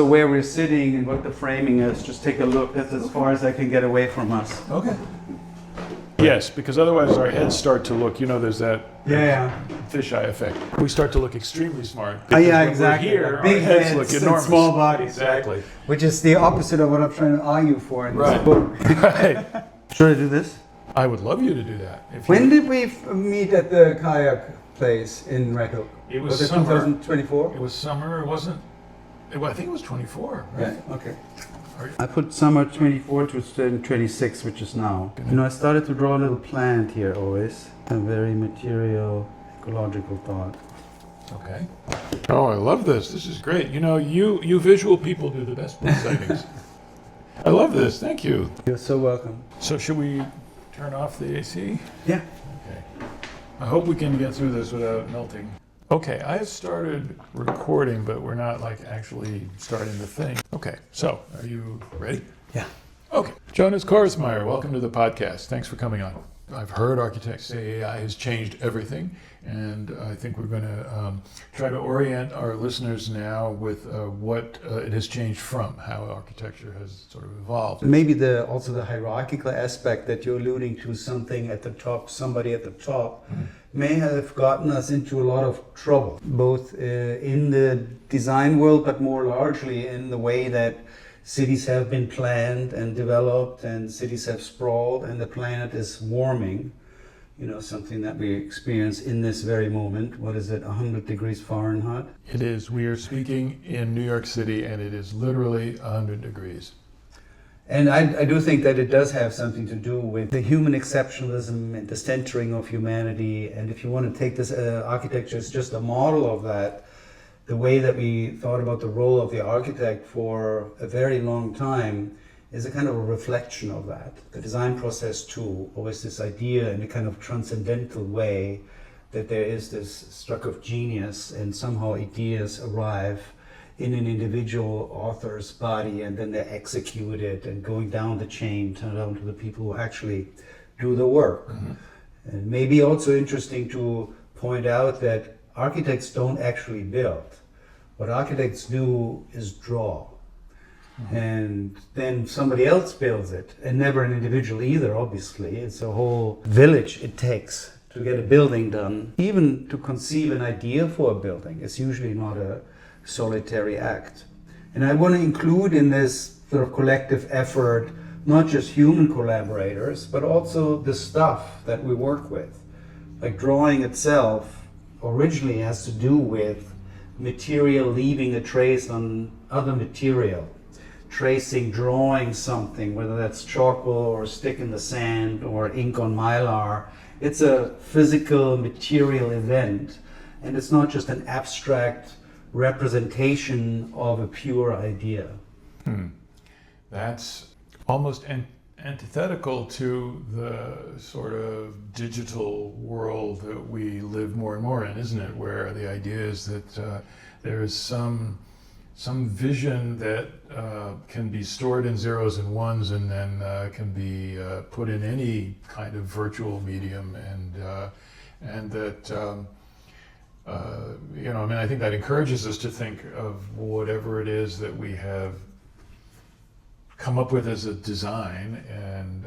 So where we're sitting and what the framing is, just take a look. That's as far as I can get away from us. Okay. Yes, because otherwise our heads start to look, there's that fisheye effect. We start to look extremely smart. Yeah, exactly. We're here, big our heads heads look and enormous. small bodies. Exactly. Which is the opposite of what I'm trying to argue for in this book. Right. Should I do this? I would love you to do that. When did we meet at the kayak place in Red Hook? It was it summer. 2024? It was summer, wasn't it? I think it was 24, right? Yeah, okay. I put summer 24 to 26, which is now. I started to draw a little plant here always. A very material, ecological thought. Okay. Oh, I love this. This is great. You visual people do the best book sightings. I love this. Thank you. You're so welcome. So should we turn off the AC? Yeah. Okay. I hope we can get through this without melting. Okay, I have started recording, but we're not actually starting the thing. Okay, so are you ready? Yeah. Okay. Jonas Coersmeier, welcome to the podcast. Thanks for coming on. I've heard architects say AI has changed everything, and I think we're going to try to orient our listeners now with what it has changed from, how architecture has sort of evolved. Maybe also the hierarchical aspect that you're alluding to, something at the top, somebody at the top, may have gotten us into a lot of trouble, both in the design world, but more largely in the way that cities have been planned and developed, and cities have sprawled, and the planet is warming. Something that we experience in this very moment. What is it, 100 degrees Fahrenheit? It is. We are speaking in New York City, and it is literally 100 degrees. And I do think that it does have something to do with the human exceptionalism and the centering of humanity. And if you want to take this architecture as just a model of that, the way that we thought about the role of the architect for a very long time is a kind of a reflection of that. The design process too, always this idea in a kind of transcendental way that there is this stroke of genius and somehow ideas arrive in an individual author's body and then they're executed and going down the chain, down to the people who actually do the work. Mm-hmm. And maybe also interesting to point out that architects don't actually build. What architects do is draw. Mm-hmm. And then somebody else builds it, and never an individual either, obviously. It's a whole village it takes to get a building done. Even to conceive an idea for a building is usually not a solitary act. And I want to include in this sort of collective effort not just human collaborators, but also the stuff that we work with. Like drawing itself originally has to do with material leaving a trace on other material. Tracing, drawing something, whether that's charcoal or stick in the sand or ink on mylar. It's a physical, material event, and it's not just an abstract representation of a pure idea. That's almost antithetical to the sort of digital world that we live more and more in, isn't it? Where the idea is that there is some vision that can be stored in zeros and ones and then can be put in any kind of virtual medium, and that I think that encourages us to think of whatever it is that we have come up with as a design and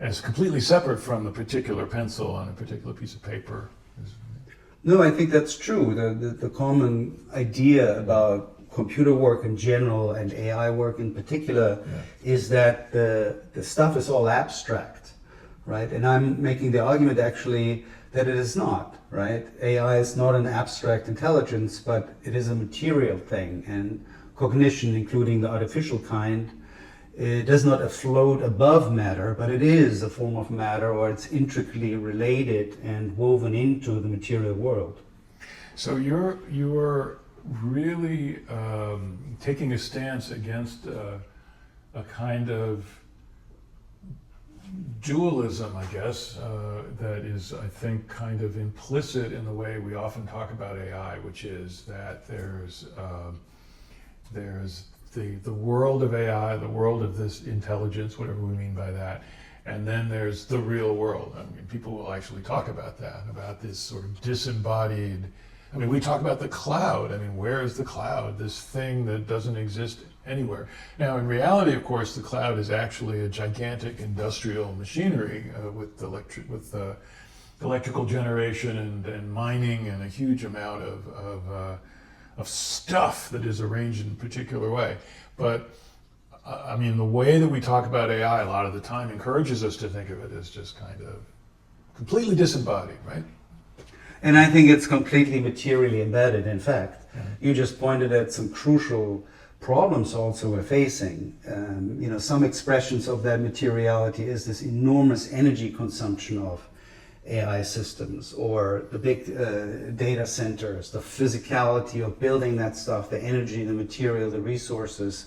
as completely separate from a particular pencil on a particular piece of paper. No, I think that's true. The common idea about computer work in general and AI work in particular is that the stuff is all abstract, right? And I'm making the argument actually that it is not, right? AI is not an abstract intelligence, but it is a material thing, and cognition, including the artificial kind, it does not float above matter, but it is a form of matter, or it's intricately related and woven into the material world. So you're really taking a stance against a kind of dualism, I guess, that is, I think, kind of implicit in the way we often talk about AI, which is that there's the world of AI, the world of this intelligence, whatever we mean by that, and then there's the real world. I mean, people will actually talk about that, about this sort of disembodied I mean, we talk about the cloud. I mean, where is the cloud? This thing that doesn't exist anywhere. Now, in reality, of course, the cloud is actually a gigantic industrial machinery with electrical generation and mining and a huge amount of stuff that is arranged in a particular way. But I mean, the way that we talk about AI a lot of the time encourages us to think of it as just kind of completely disembodied, right? And I think it's completely materially embedded, in fact. You just pointed at some crucial problems also we're facing. Some expressions of that materiality is this enormous energy consumption of AI systems, or the big data centers, the physicality of building that stuff, the energy, the material, the resources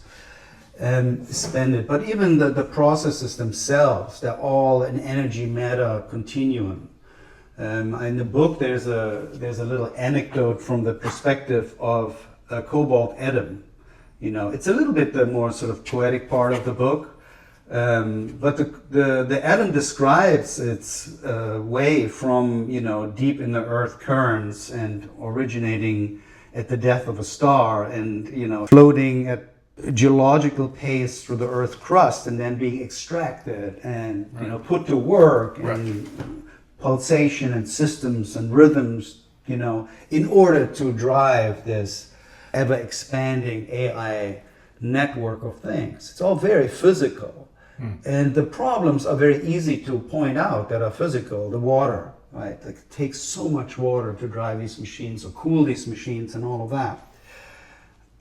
spended. But even the processes themselves, they're all an energy matter continuum. In the book, there's a little anecdote from the perspective of a cobalt atom. It's a little bit the more sort of poetic part of the book, but the atom describes its way from deep in the earth currents and originating at the death of a star, and floating at geological pace through the earth crust, and then being extracted and put to work and pulsation and systems and rhythms, in order to drive this ever-expanding AI network of things. It's all very physical. And the problems are very easy to point out that are physical. The water, right? Like, it takes so much water to drive these machines or cool these machines and all of that.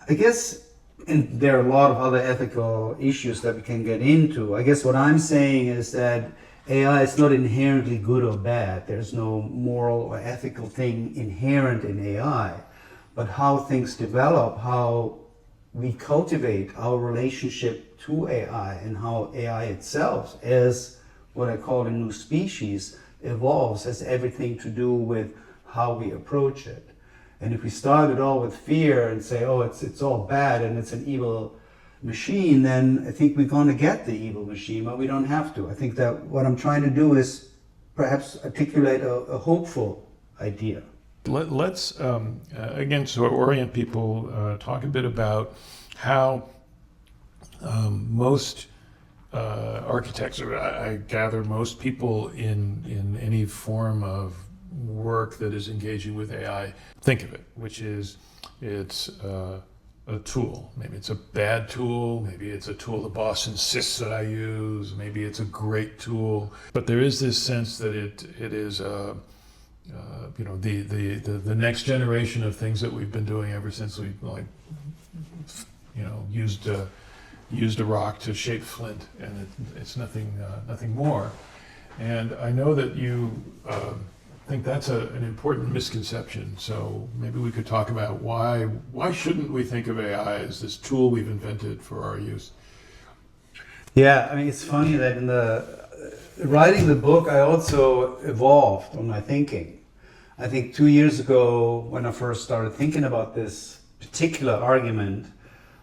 I guess, and there are a lot of other ethical issues that we can get into. I guess what I'm saying is that AI is not inherently good or bad. There's no moral or ethical thing inherent in AI. But how things develop, how we cultivate our relationship to AI, and how AI itself, as what I call a new species, evolves, has everything to do with how we approach it. And if we start it all with fear and say, oh, it's all bad and it's an evil machine, then I think we're going to get the evil machine, but we don't have to. I think that what I'm trying to do is perhaps articulate a hopeful idea. Let's, again, to orient people, talk a bit about how most architects, or I gather most people in any form of work that is engaging with AI, think of it, which is it's a tool. Maybe it's a bad tool, maybe it's a tool the boss insists that I use, maybe it's a great tool, but there is this sense that it is the next generation of things that we've been doing ever since we used a rock to shape flint, and it's nothing more. And I know that you think that's an important misconception. So maybe we could talk about why shouldn't we think of AI as this tool we've invented for our use? Yeah, I mean, it's funny that in writing the book, I also evolved on my thinking. I think 2 years ago, when I first started thinking about this particular argument,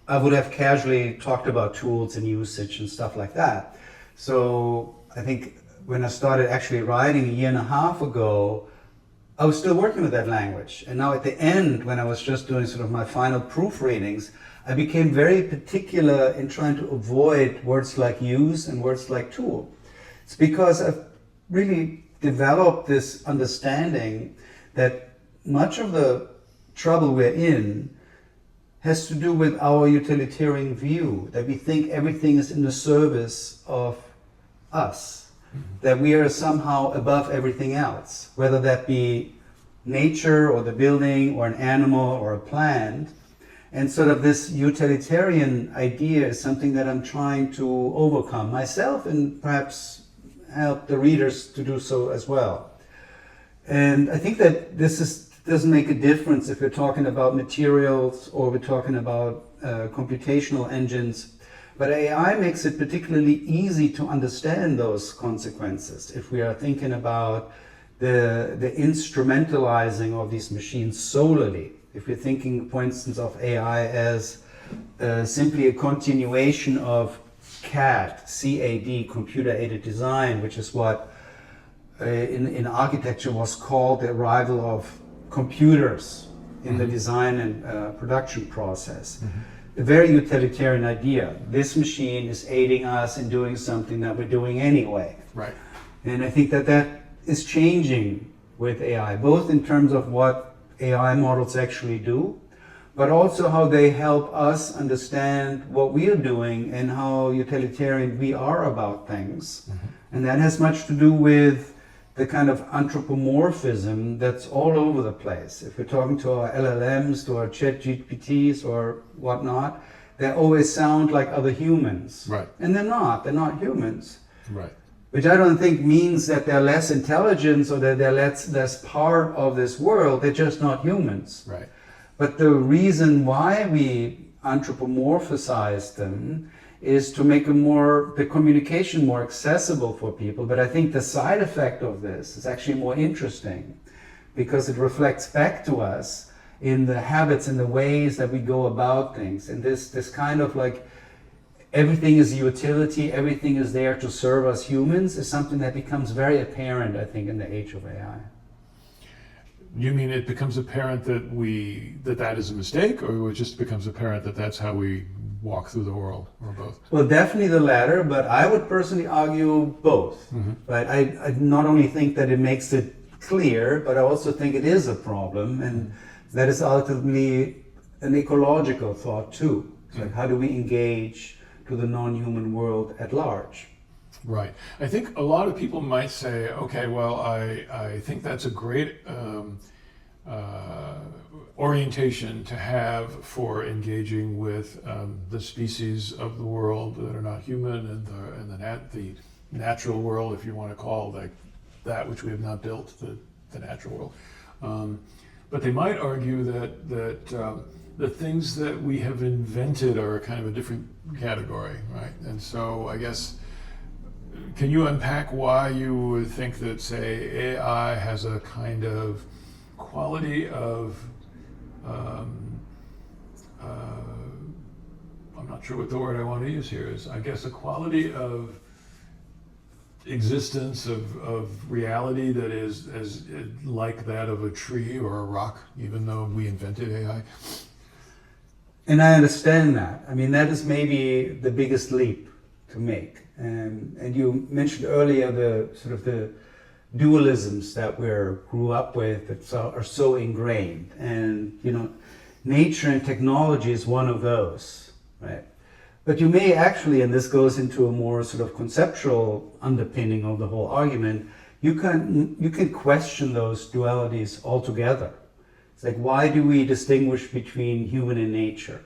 I would have casually talked about tools and usage and stuff like that. So I think when I started actually writing a year and a half ago, I was still working with that language. And now at the end, when I was just doing sort of my final proofreadings, I became very particular in trying to avoid words like use and words like tool. It's because I've really developed this understanding that much of the trouble we're in has to do with our utilitarian view, that we think everything is in the service of us. That we are somehow above everything else, whether that be nature or the building or an animal or a plant. And sort of this utilitarian idea is something that I'm trying to overcome myself, and perhaps help the readers to do so as well. And I think that doesn't make a difference if we're talking about materials or we're talking about computational engines. But AI makes it particularly easy to understand those consequences if we are thinking about the instrumentalizing of these machines solely. If we're thinking, for instance, of AI as simply a continuation of CAD, computer-aided design, which is what in architecture was called the arrival of computers in the design and production process. A very utilitarian idea. This machine is aiding us in doing something that we're doing anyway. Right. And I think that that is changing with AI, both in terms of what AI models actually do, but also how they help us understand what we are doing and how utilitarian we are about things. And that has much to do with the kind of anthropomorphism that's all over the place. If we're talking to our LLMs, to our chat GPTs or whatnot, they always sound like other humans. Right. And they're not humans. Right. Which I don't think means that they're less intelligent or that they're less part of this world. They're just not humans. Right. But the reason why we anthropomorphize them is to make the communication more accessible for people. But I think the side effect of this is actually more interesting because it reflects back to us in the habits and the ways that we go about things. And this kind of like everything is utility, everything is there to serve us humans is something that becomes very apparent, I think, in the age of AI. You mean it becomes apparent that that is a mistake, or it just becomes apparent that that's how we walk through the world, or both? Well, definitely the latter, but I would personally argue both. But I not only think that it makes it clear, but I also think it is a problem, and that is ultimately an ecological thought too. It's like, how do we engage to the non-human world at large? Right. I think a lot of people might say, okay, well, I think that's a great orientation to have for engaging with the species of the world that are not human and the natural world, if you want to call like that which we have not built the natural world. But they might argue that the things that we have invented are kind of a different category, right? And so I guess, can you unpack why you would think that, say, AI has a kind of quality of, I'm not sure what the word I want to use here is, I guess a quality of existence, of reality that is as like that of a tree or a rock, even though we invented AI? And I understand that. I mean, that is maybe the biggest leap to make. And you mentioned earlier the sort of the dualisms that we grew up with that are so ingrained. And, you know, nature and technology is one of those, right? But you may actually, and this goes into a more sort of conceptual underpinning of the whole argument, you can question those dualities altogether. It's like, why do we distinguish between human and nature,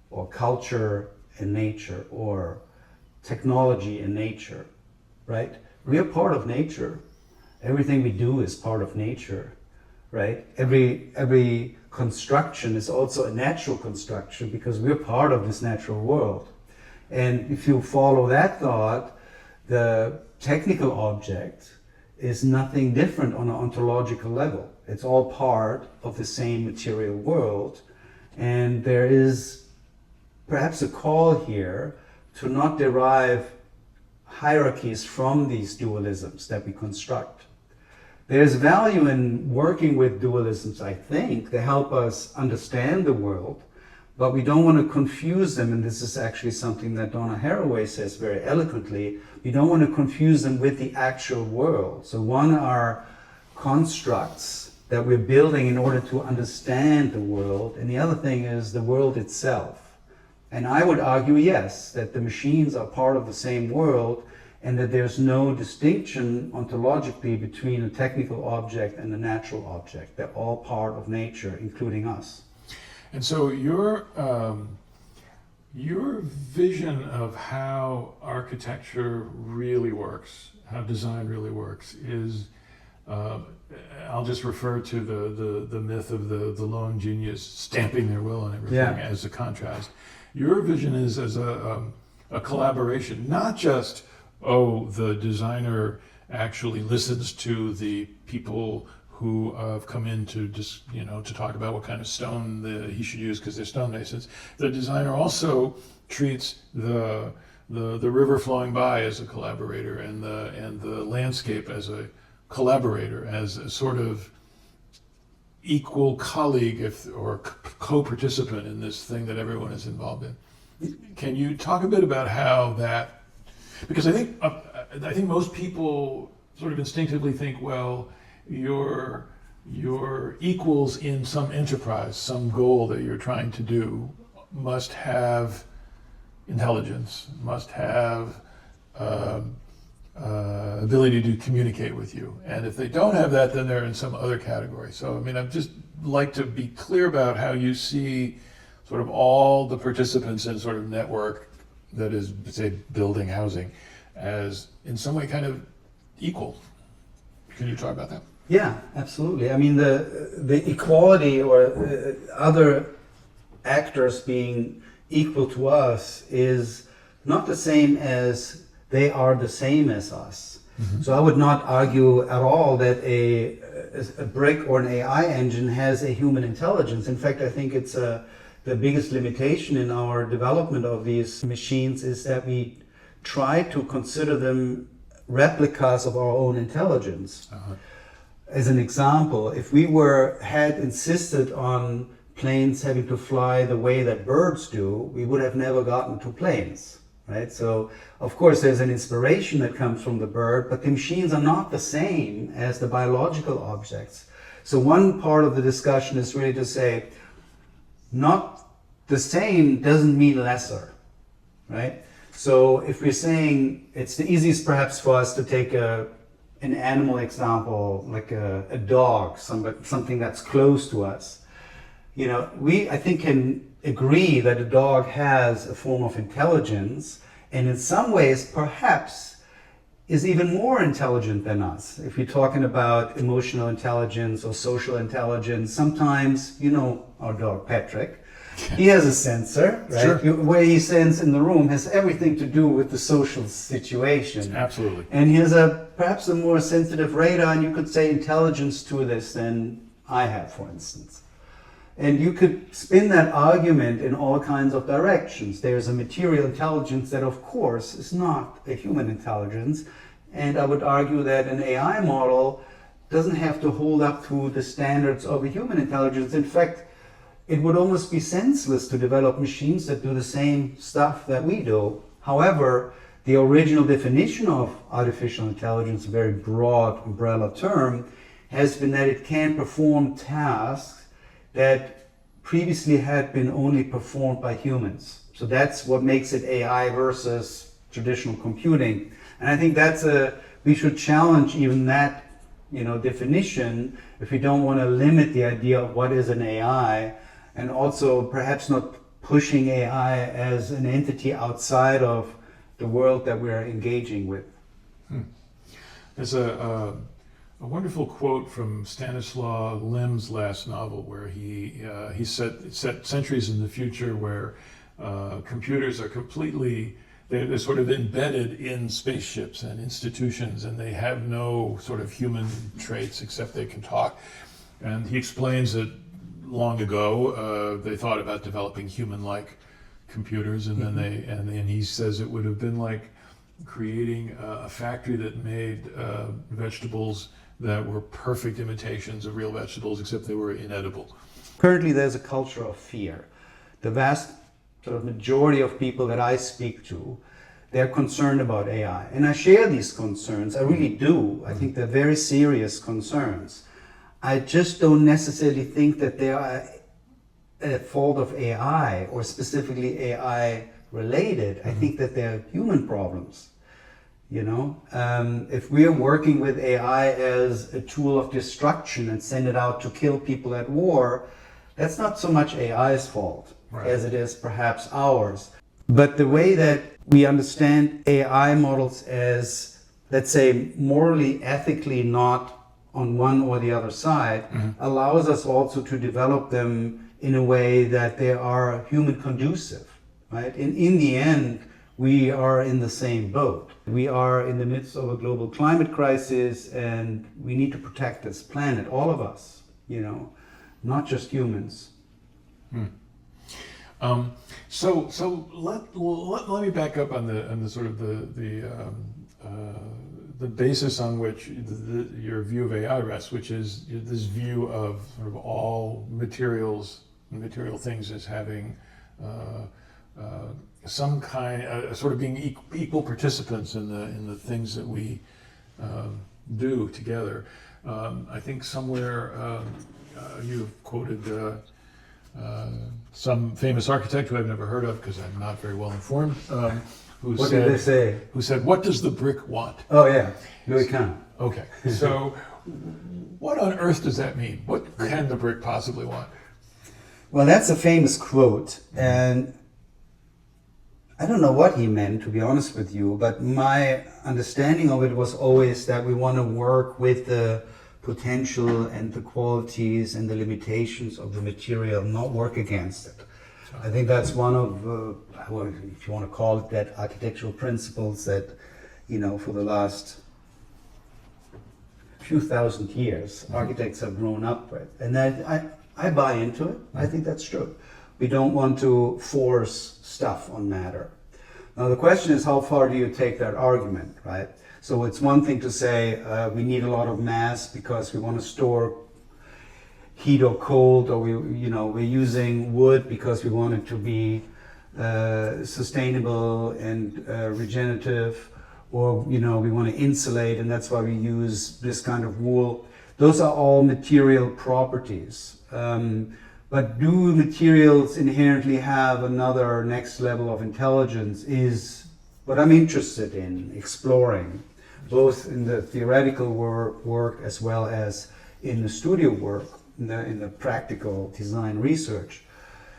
or culture and nature, or technology and nature, right? We are part of nature. Everything we do is part of nature, right? Every construction is also a natural construction because we're part of this natural world. And if you follow that thought, the technical object is nothing different on an ontological level. It's all part of the same material world. And there is perhaps a call here to not derive hierarchies from these dualisms that we construct. There's value in working with dualisms, I think. They help us understand the world, but we don't want to confuse them, and this is actually something that Donna Haraway says very eloquently. We don't want to confuse them with the actual world. So one are constructs that we're building in order to understand the world, and the other thing is the world itself. And I would argue, yes, that the machines are part of the same world, and that there's no distinction ontologically between a technical object and a natural object. They're all part of nature, including us. And so your vision of how architecture really works, how design really works, is, I'll just refer to the myth of the lone genius stamping their will and everything as a contrast. Your vision is as a collaboration, not just, the designer actually listens to the people who have come in to just, to talk about what kind of stone he should use because they're stonemasons. The designer also treats the river flowing by as a collaborator, and the landscape as a collaborator, as a sort of equal colleague or co-participant in this thing that everyone is involved in. Can you talk a bit about how that, because I think most people sort of instinctively think, well, you're equals in some enterprise, some goal that you're trying to do must have intelligence, must have ability to communicate with you. And if they don't have that, then they're in some other category. So, I mean, I'd just like to be clear about how you see sort of all the participants in sort of network that is, say, building housing as in some way kind of equal. Can you talk about that? Yeah, absolutely. I mean, the equality or other actors being equal to us is not the same as they are the same as us. Mm-hmm. So I would not argue at all that a brick or an AI engine has a human intelligence. In fact, I think it's the biggest limitation in our development of these machines is that we try to consider them replicas of our own intelligence. Uh-huh. As an example, if we had insisted on planes having to fly the way that birds do, we would have never gotten to planes, right? So, of course, there's an inspiration that comes from the bird, but the machines are not the same as the biological objects. So one part of the discussion is really to say, not the same doesn't mean lesser, right? So if we're saying, it's the easiest perhaps for us to take an animal example, like a dog, something that's close to us. You know, I think can agree that a dog has a form of intelligence, and in some ways perhaps is even more intelligent than us. If you're talking about emotional intelligence or social intelligence, sometimes, you know, our dog Patrick, he has a sensor, right? Sure. Where he sends in the room has everything to do with the social situation. Absolutely. And he has perhaps a more sensitive radar, and you could say intelligence to this than I have, for instance. And you could spin that argument in all kinds of directions. There's a material intelligence that, of course, is not a human intelligence. And I would argue that an AI model doesn't have to hold up to the standards of a human intelligence. In fact, it would almost be senseless to develop machines that do the same stuff that we do. However, the original definition of artificial intelligence, a very broad umbrella term, has been that it can perform tasks that previously had been only performed by humans. So that's what makes it AI versus traditional computing. And I think we should challenge even that, definition if we don't want to limit the idea of what is an AI, and also perhaps not pushing AI as an entity outside of the world that we're engaging with. There's a wonderful quote from Stanislaw Lem's last novel where he set centuries in the future where computers are completely, they're sort of embedded in spaceships and institutions, and they have no sort of human traits except they can talk. And he explains that long ago they thought about developing human-like computers, and then and he says it would have been like creating a factory that made vegetables that were perfect imitations of real vegetables, except they were inedible. Currently, there's a culture of fear. The vast sort of majority of people that I speak to, they're concerned about AI. And I share these concerns. I really do. I think they're very serious concerns. I just don't necessarily think that they are a fault of AI or specifically AI related. I think that they're human problems. If we're working with AI as a tool of destruction and send it out to kill people at war, that's not so much AI's fault as it is perhaps ours. But the way that we understand AI models as, let's say, morally, ethically not on one or the other side, allows us also to develop them in a way that they are human conducive, right? In the end, we are in the same boat. We are in the midst of a global climate crisis, and we need to protect this planet, all of us, not just humans. So let me back up on the sort of the the basis on which your view of AI rests, which is this view of sort of all materials and material things as having some kind, sort of being equal participants in the things that we do together. I think somewhere you've quoted some famous architect who I've never heard of because I'm not very well informed. What did they say? Who said, "What does the brick want?" Oh yeah, Louis Kahn. Okay, so what on earth does that mean? What can the brick possibly want? Well, that's a famous quote, and I don't know what he meant, to be honest with you, but my understanding of it was always that we want to work with the potential and the qualities and the limitations of the material, not work against it. I think that's one of, if you want to call it that, architectural principles that, for the last few thousand years, architects have grown up with. And that I buy into it. I think that's true. We don't want to force stuff on matter. Now the question is, how far do you take that argument, right? So it's one thing to say we need a lot of mass because we want to store heat or cold, or we're using wood because we want it to be sustainable and regenerative, or we want to insulate, and that's why we use this kind of wool. Those are all material properties. But do materials inherently have another next level of intelligence is what I'm interested in exploring, both in the theoretical work as well as in the studio work, in the practical design research.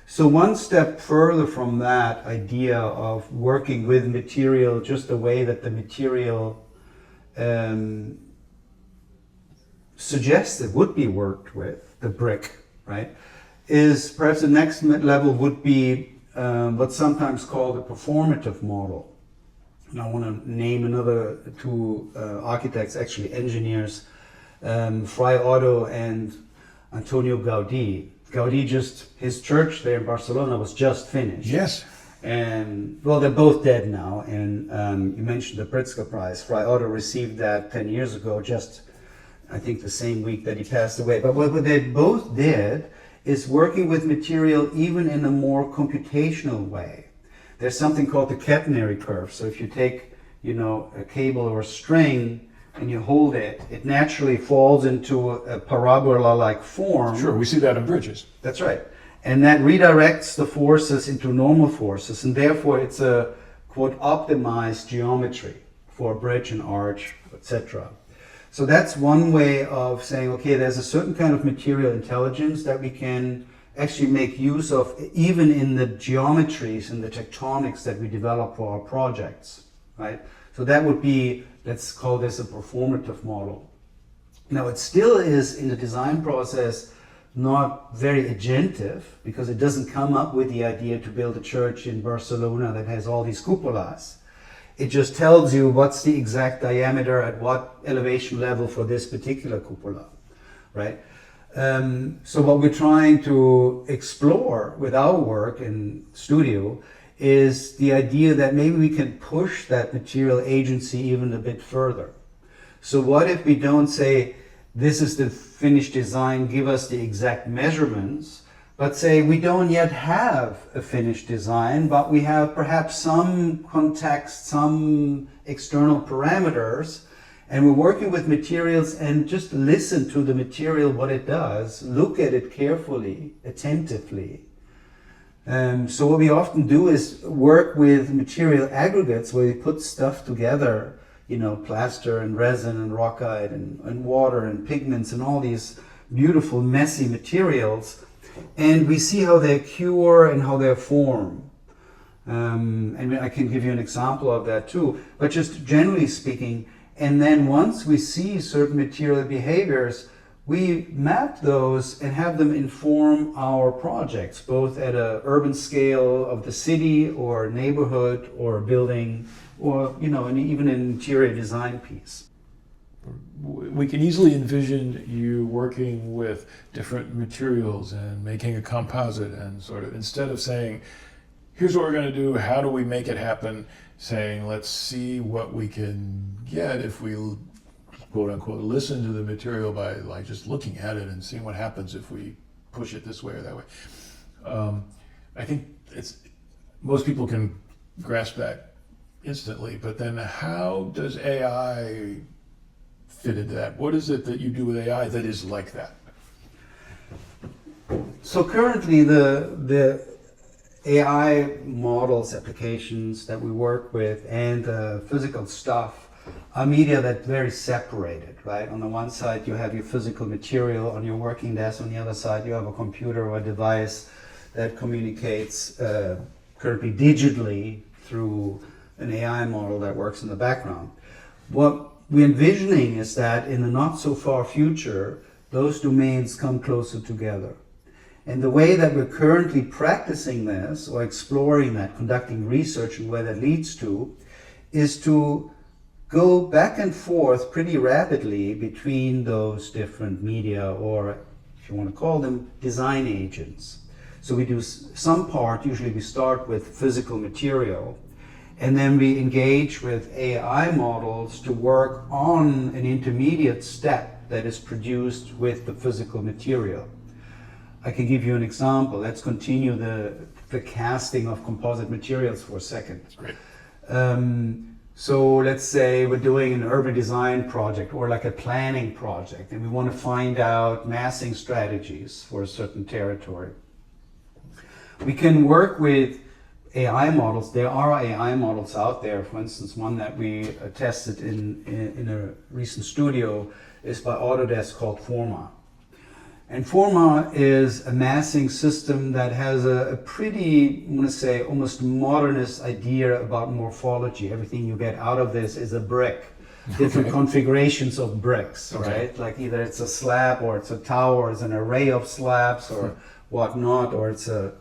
So one step further from that idea of working with material just the way that the material suggests it would be worked with, the brick, right, is perhaps the next level would be what's sometimes called a performative model. And I want to name another two architects, actually engineers, Frei Otto and Antonio Gaudí. Gaudí his church there in Barcelona was just finished. Yes. And well, they're both dead now. And you mentioned the Pritzker Prize. Frei Otto received that 10 years ago, just I think the same week that he passed away. But what they both did is working with material even in a more computational way. There's something called the catenary curve. So if you take, a cable or a string and you hold it, it naturally falls into a parabola-like form. Sure, we see that in bridges. That's right. And that redirects the forces into normal forces, and therefore it's a, quote, optimized geometry for a bridge and arch, etc. So that's one way of saying, okay, there's a certain kind of material intelligence that we can actually make use of even in the geometries and the tectonics that we develop for our projects, right? So that would be, let's call this a performative model. Now it still is in the design process not very agentive, because it doesn't come up with the idea to build a church in Barcelona that has all these cupolas. It just tells you what's the exact diameter at what elevation level for this particular cupola, right? So what we're trying to explore with our work in studio is the idea that maybe we can push that material agency even a bit further. So what if we don't say, this is the finished design, give us the exact measurements, but say we don't yet have a finished design, but we have perhaps some context, some external parameters, and we're working with materials and just listen to the material, what it does, look at it carefully, attentively. So what we often do is work with material aggregates where we put stuff together, plaster and resin and rockite and water and pigments and all these beautiful messy materials, and we see how they cure and how they form. And I can give you an example of that too, but just generally speaking, and then once we see certain material behaviors, we map those and have them inform our projects, both at an urban scale of the city or neighborhood or building, or and even an interior design piece. We can easily envision you working with different materials and making a composite, and sort of, instead of saying, here's what we're going to do, how do we make it happen, saying let's see what we can get if we quote unquote listen to the material by like just looking at it and seeing what happens if we push it this way or that way. I think most people can grasp that instantly, but then how does AI fit into that? What is it that you do with AI that is like that? So currently the AI models, applications that we work with, and physical stuff are media that very separated, right? On the one side you have your physical material on your working desk, on the other side you have a computer or a device that communicates currently digitally through an AI model that works in the background. What we're envisioning is that in the not so far future, those domains come closer together. And the way that we're currently practicing this, or exploring that, conducting research and where that leads to, is to go back and forth pretty rapidly between those different media, or if you want to call them, design agents. So we do some part, usually we start with physical material, and then we engage with AI models to work on an intermediate step that is produced with the physical material. I can give you an example. Let's continue the casting of composite materials for a second. That's great. So let's say we're doing an urban design project or like a planning project, and we want to find out massing strategies for a certain territory. We can work with AI models. There are AI models out there. For instance, one that we tested in a recent studio is by Autodesk called Forma. And Forma is a massing system that has a pretty, I want to say, almost modernist idea about morphology. Everything you get out of this is a brick, different configurations of bricks, right? Like either it's a slab or it's a tower, it's an array of slabs or whatnot, or it's a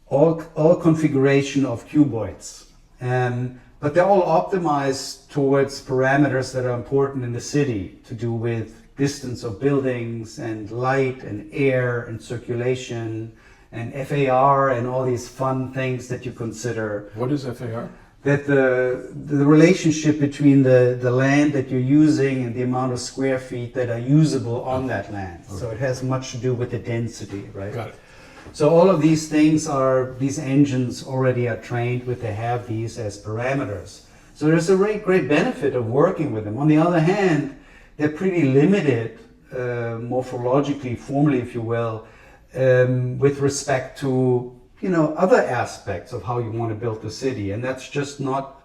all configuration of cuboids. But they're all optimized towards parameters that are important in the city to do with distance of buildings and light and air and circulation and FAR and all these fun things that you consider. What is FAR? That the relationship between the land that you're using and the amount of square feet that are usable on that land. Okay. So it has much to do with the density, right? Got it. So all of these things these engines already are trained with, they have these as parameters. So there's a great benefit of working with them. On the other hand, they're pretty limited morphologically, formally, if you will, with respect to other aspects of how you want to build the city, and that's just not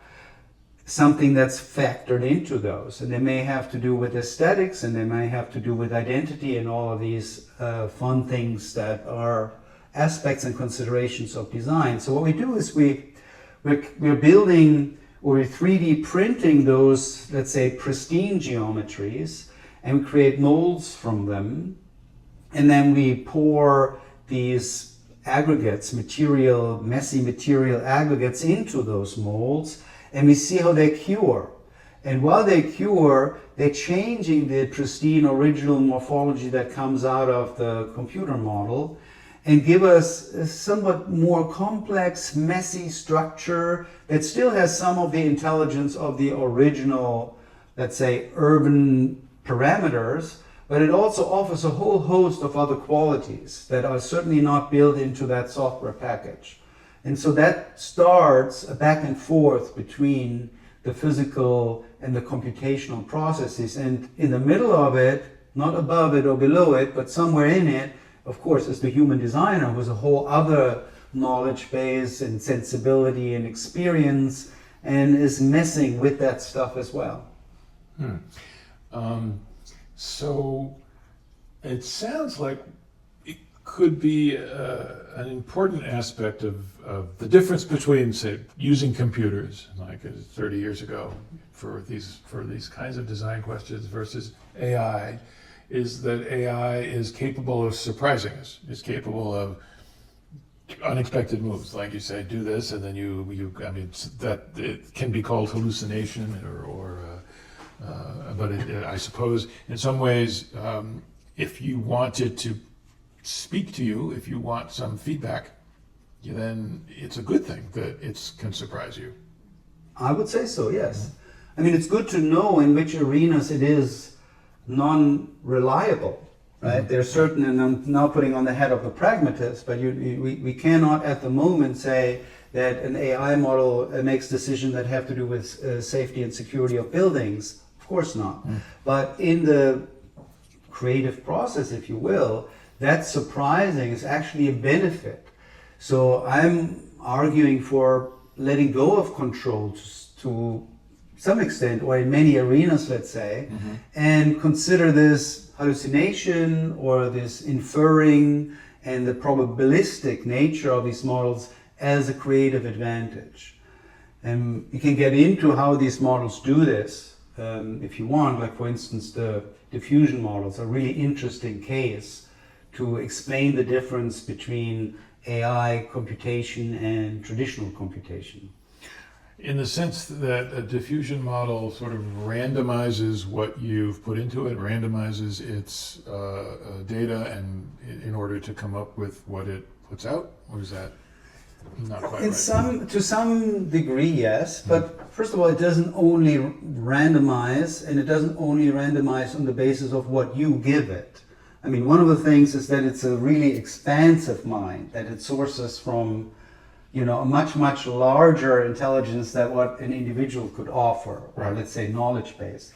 something that's factored into those. And they may have to do with aesthetics, and they may have to do with identity, and all of these fun things that are aspects and considerations of design. So what we do is we're building, or we're 3D printing those, let's say, pristine geometries, and we create molds from them, and then we pour these aggregates, messy material aggregates into those molds, and we see how they cure. And while they cure, they're changing the pristine original morphology that comes out of the computer model, and give us a somewhat more complex, messy structure that still has some of the intelligence of the original, let's say, urban parameters, but it also offers a whole host of other qualities that are certainly not built into that software package. And so that starts a back and forth between the physical and the computational processes. And in the middle of it, not above it or below it, but somewhere in it, of course, is the human designer, who's a whole other knowledge base and sensibility and experience, and is messing with that stuff as well. So it sounds like it could be an important aspect of the difference between, say, using computers like 30 years ago for these kinds of design questions versus AI, is that AI is capable of surprising us. It's capable of unexpected moves, like you say, do this, and then that it can be called hallucination, but I suppose in some ways, if you want it to speak to you, if you want some feedback, then it's a good thing that it can surprise you. I would say so, yes. I mean, it's good to know in which arenas it is non-reliable, right? There are certain, and I'm now putting on the head of the pragmatist, but we cannot at the moment say that an AI model makes decisions that have to do with safety and security of buildings. Of course not. But in the creative process, if you will, that surprising is actually a benefit. So I'm arguing for letting go of control to some extent, or in many arenas, let's say, and consider this hallucination or this inferring and the probabilistic nature of these models as a creative advantage. And you can get into how these models do this if you want. Like, for instance, the diffusion models are a really interesting case to explain the difference between AI computation and traditional computation. In the sense that a diffusion model sort of randomizes what you've put into it, randomizes its data, and in order to come up with what it puts out, or is that not quite right? To some degree, yes. But first of all, it doesn't only randomize, and it doesn't only randomize on the basis of what you give it. I mean, one of the things is that it's a really expansive mind, that it sources from, a much, much larger intelligence than what an individual could offer, or let's say knowledge base.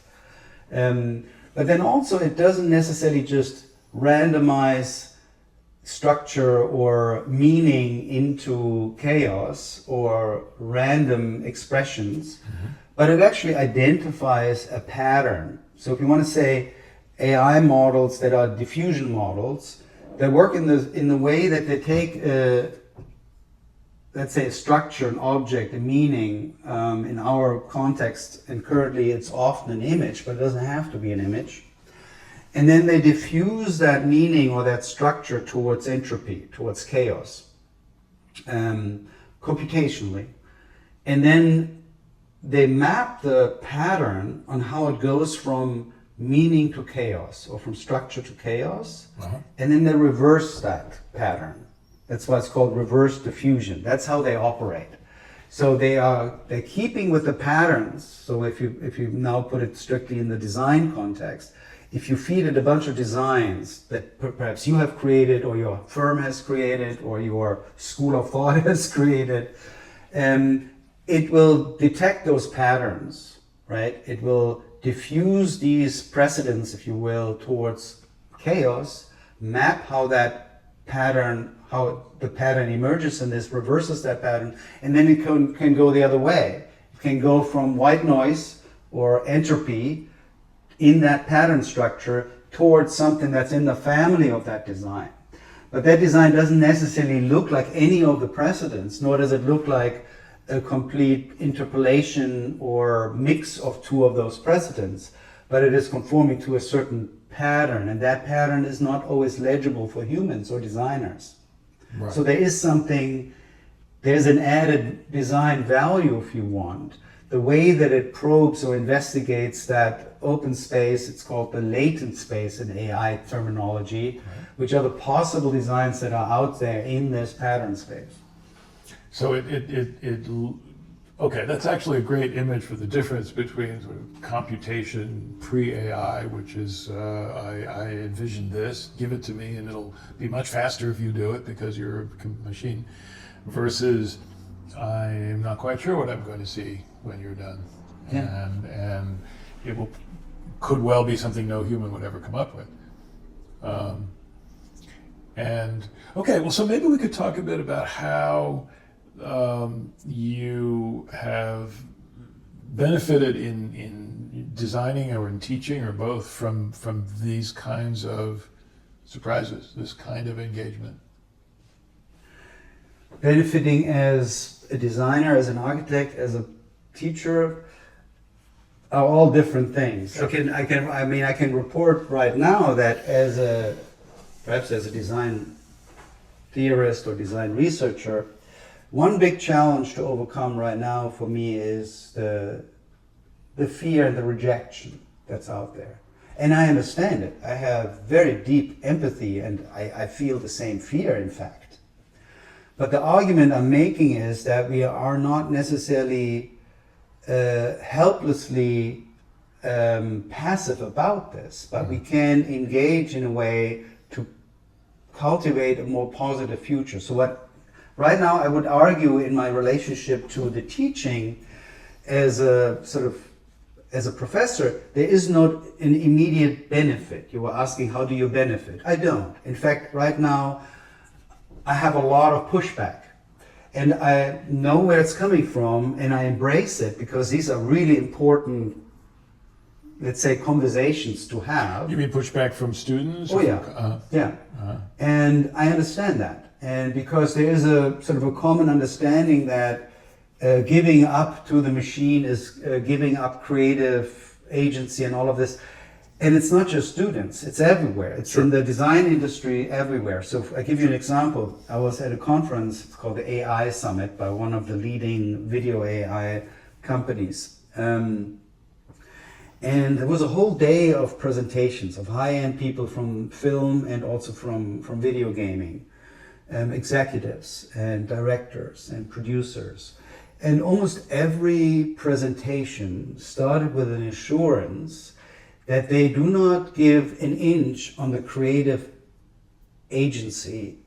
But then also it doesn't necessarily just randomize structure or meaning into chaos or random expressions, but it actually identifies a pattern. So if you want to say AI models that are diffusion models, they work in the way that they take let's say a structure, an object, a meaning, in our context, and currently it's often an image, but it doesn't have to be an image. And then they diffuse that meaning or that structure towards entropy, towards chaos, computationally. And then they map the pattern on how it goes from meaning to chaos, or from structure to chaos, and then they reverse that pattern. That's why it's called reverse diffusion. That's how they operate. So they're keeping with the patterns. So if you now put it strictly in the design context, if you feed it a bunch of designs that perhaps you have created, or your firm has created, or your school of thought has created, it will detect those patterns, right? It will diffuse these precedents, if you will, towards chaos, map how the pattern emerges in this, reverses that pattern, and then it can go the other way. It can go from white noise or entropy in that pattern structure towards something that's in the family of that design. But that design doesn't necessarily look like any of the precedents, nor does it look like a complete interpolation or mix of two of those precedents, but it is conforming to a certain pattern, and that pattern is not always legible for humans or designers. Right. So there's an added design value, if you want. The way that it probes or investigates that open space, it's called the latent space in AI terminology, which are the possible designs that are out there in this pattern space. So okay, that's actually a great image for the difference between sort of computation pre-AI, which is I envision this, give it to me, and it'll be much faster if you do it because you're a machine, versus I'm not quite sure what I'm going to see when you're done. Yeah. And it could well be something no human would ever come up with. And okay, well, so maybe we could talk a bit about how you have benefited in designing or in teaching or both from these kinds of surprises, this kind of engagement. Benefiting as a designer, as an architect, as a teacher are all different things. Sure. I can report right now that perhaps as a design theorist or design researcher, one big challenge to overcome right now for me is the fear and the rejection that's out there. And I understand it. I have very deep empathy, and I feel the same fear, in fact. But the argument I'm making is that we are not necessarily helplessly passive about this, but we can engage in a way to cultivate a more positive future. So what right now I would argue in my relationship to the teaching as a sort of as a professor, there is not an immediate benefit. You were asking, how do you benefit? I don't. In fact, right now, I have a lot of pushback. And I know where it's coming from, and I embrace it, because these are really important, let's say, conversations to have. You mean pushback from students? Oh, yeah. Yeah. And I understand that. And because there is a sort of a common understanding that giving up to the machine is giving up creative agency and all of this. And it's not just students, it's everywhere. It's Sure. in the design industry everywhere. So if I give you an example. I was at a conference, it's called the AI Summit, by one of the leading video AI companies. And there was a whole day of presentations of high-end people from film and also from video gaming, executives and directors and producers. And almost every presentation started with an assurance that they do not give an inch on the creative agency,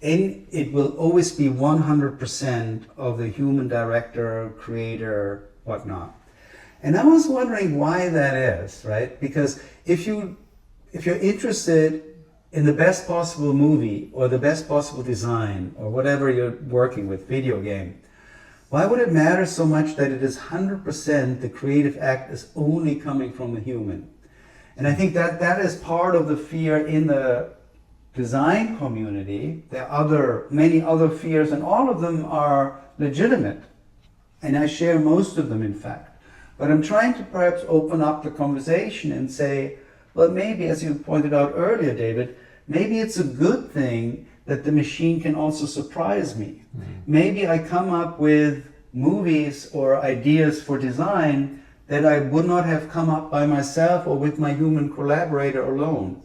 and it will always be 100% of the human director, creator, whatnot. And I was wondering why that is, right? Because if you're interested in the best possible movie or the best possible design or whatever you're working with, video game, why would it matter so much that it is 100% the creative act is only coming from the human? And I think that is part of the fear in the design community. There are many other fears, and all of them are legitimate. And I share most of them, in fact. But I'm trying to perhaps open up the conversation and say, well, maybe, as you pointed out earlier, David, maybe it's a good thing that the machine can also surprise me. Maybe I come up with movies or ideas for design that I would not have come up by myself or with my human collaborator alone.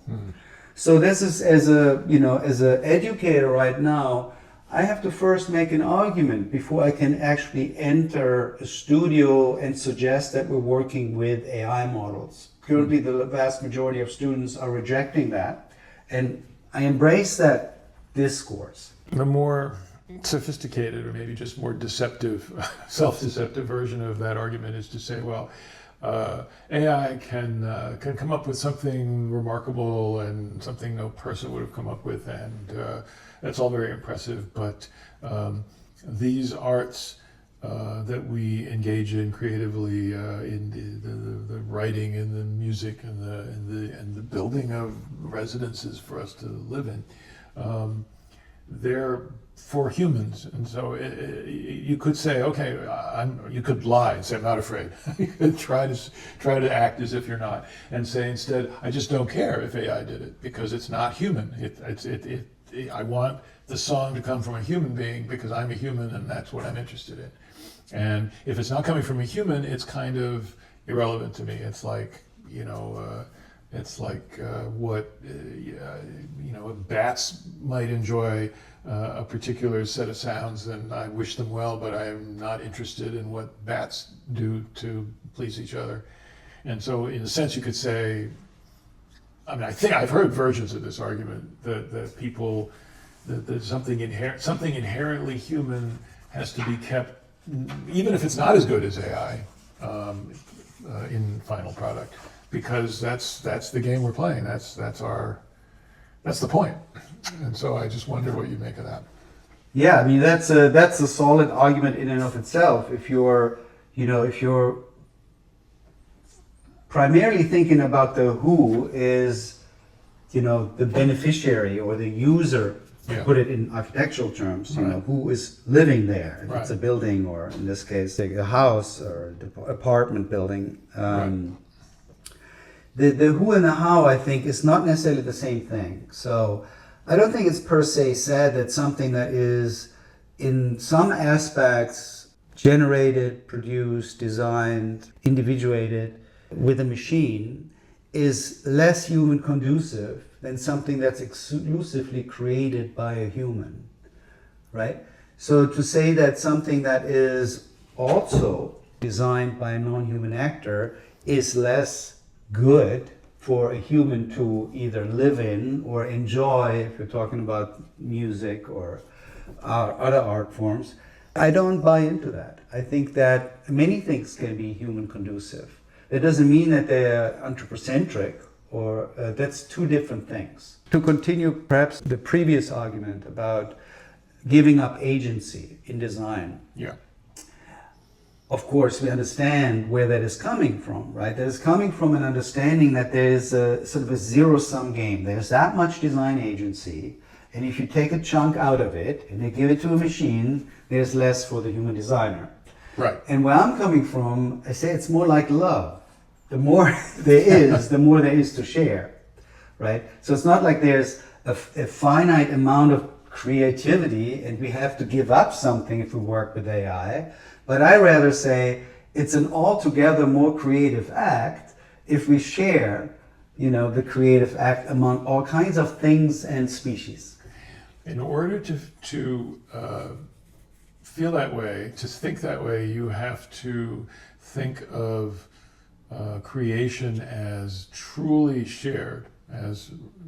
So this is, as an educator right now, I have to first make an argument before I can actually enter a studio and suggest that we're working with AI models. Currently, the vast majority of students are rejecting that, and I embrace that discourse. The more sophisticated, or maybe just more deceptive, self-deceptive version of that argument is to say, well, AI can come up with something remarkable and something no person would have come up with, and that's all very impressive. But these arts that we engage in creatively, in the writing and the music and the building of residences for us to live in, they're for humans. And so you could say, okay, you could lie and say, I'm not afraid. You could try to act as if you're not, and say instead, I just don't care if AI did it because it's not human. I want the song to come from a human being because I'm a human and that's what I'm interested in. And if it's not coming from a human, it's kind of irrelevant to me. It's like, what bats might enjoy a particular set of sounds, and I wish them well, but I'm not interested in what bats do to please each other. And so in a sense you could say, I think I've heard versions of this argument that people, that something inherently human has to be kept, even if it's not as good as AI in final product, because that's the game we're playing. That's the point. And so I just wonder what you make of that. Yeah, that's a solid argument in and of itself. If you're primarily thinking about the who is, the beneficiary or the user, to put it in architectural terms, who is living there. If it's a building, or in this case, a house or an apartment building. The who and the how, I think, is not necessarily the same thing. So I don't think it's per se said that something that is in some aspects generated, produced, designed, individuated with a machine is less human conducive than something that's exclusively created by a human. right? So to say that something that is also designed by a non-human actor is less good for a human to either live in or enjoy, if you're talking about music or other art forms, I don't buy into that. I think that many things can be human conducive. That doesn't mean that they're anthropocentric, or that's two different things. To continue perhaps the previous argument about giving up agency in design. Yeah. Of course, we understand where that is coming from, right? That is coming from an understanding that there is a sort of a zero-sum game. There's that much design agency, and if you take a chunk out of it and they give it to a machine, there's less for the human designer. Right. And where I'm coming from, I say it's more like love. The more there is, the more there is to share, right? So it's not like there's a finite amount of creativity and we have to give up something if we work with AI. But I rather say it's an altogether more creative act if we share, the creative act among all kinds of things and species. In order to feel that way, to think that way, you have to think of creation as truly shared,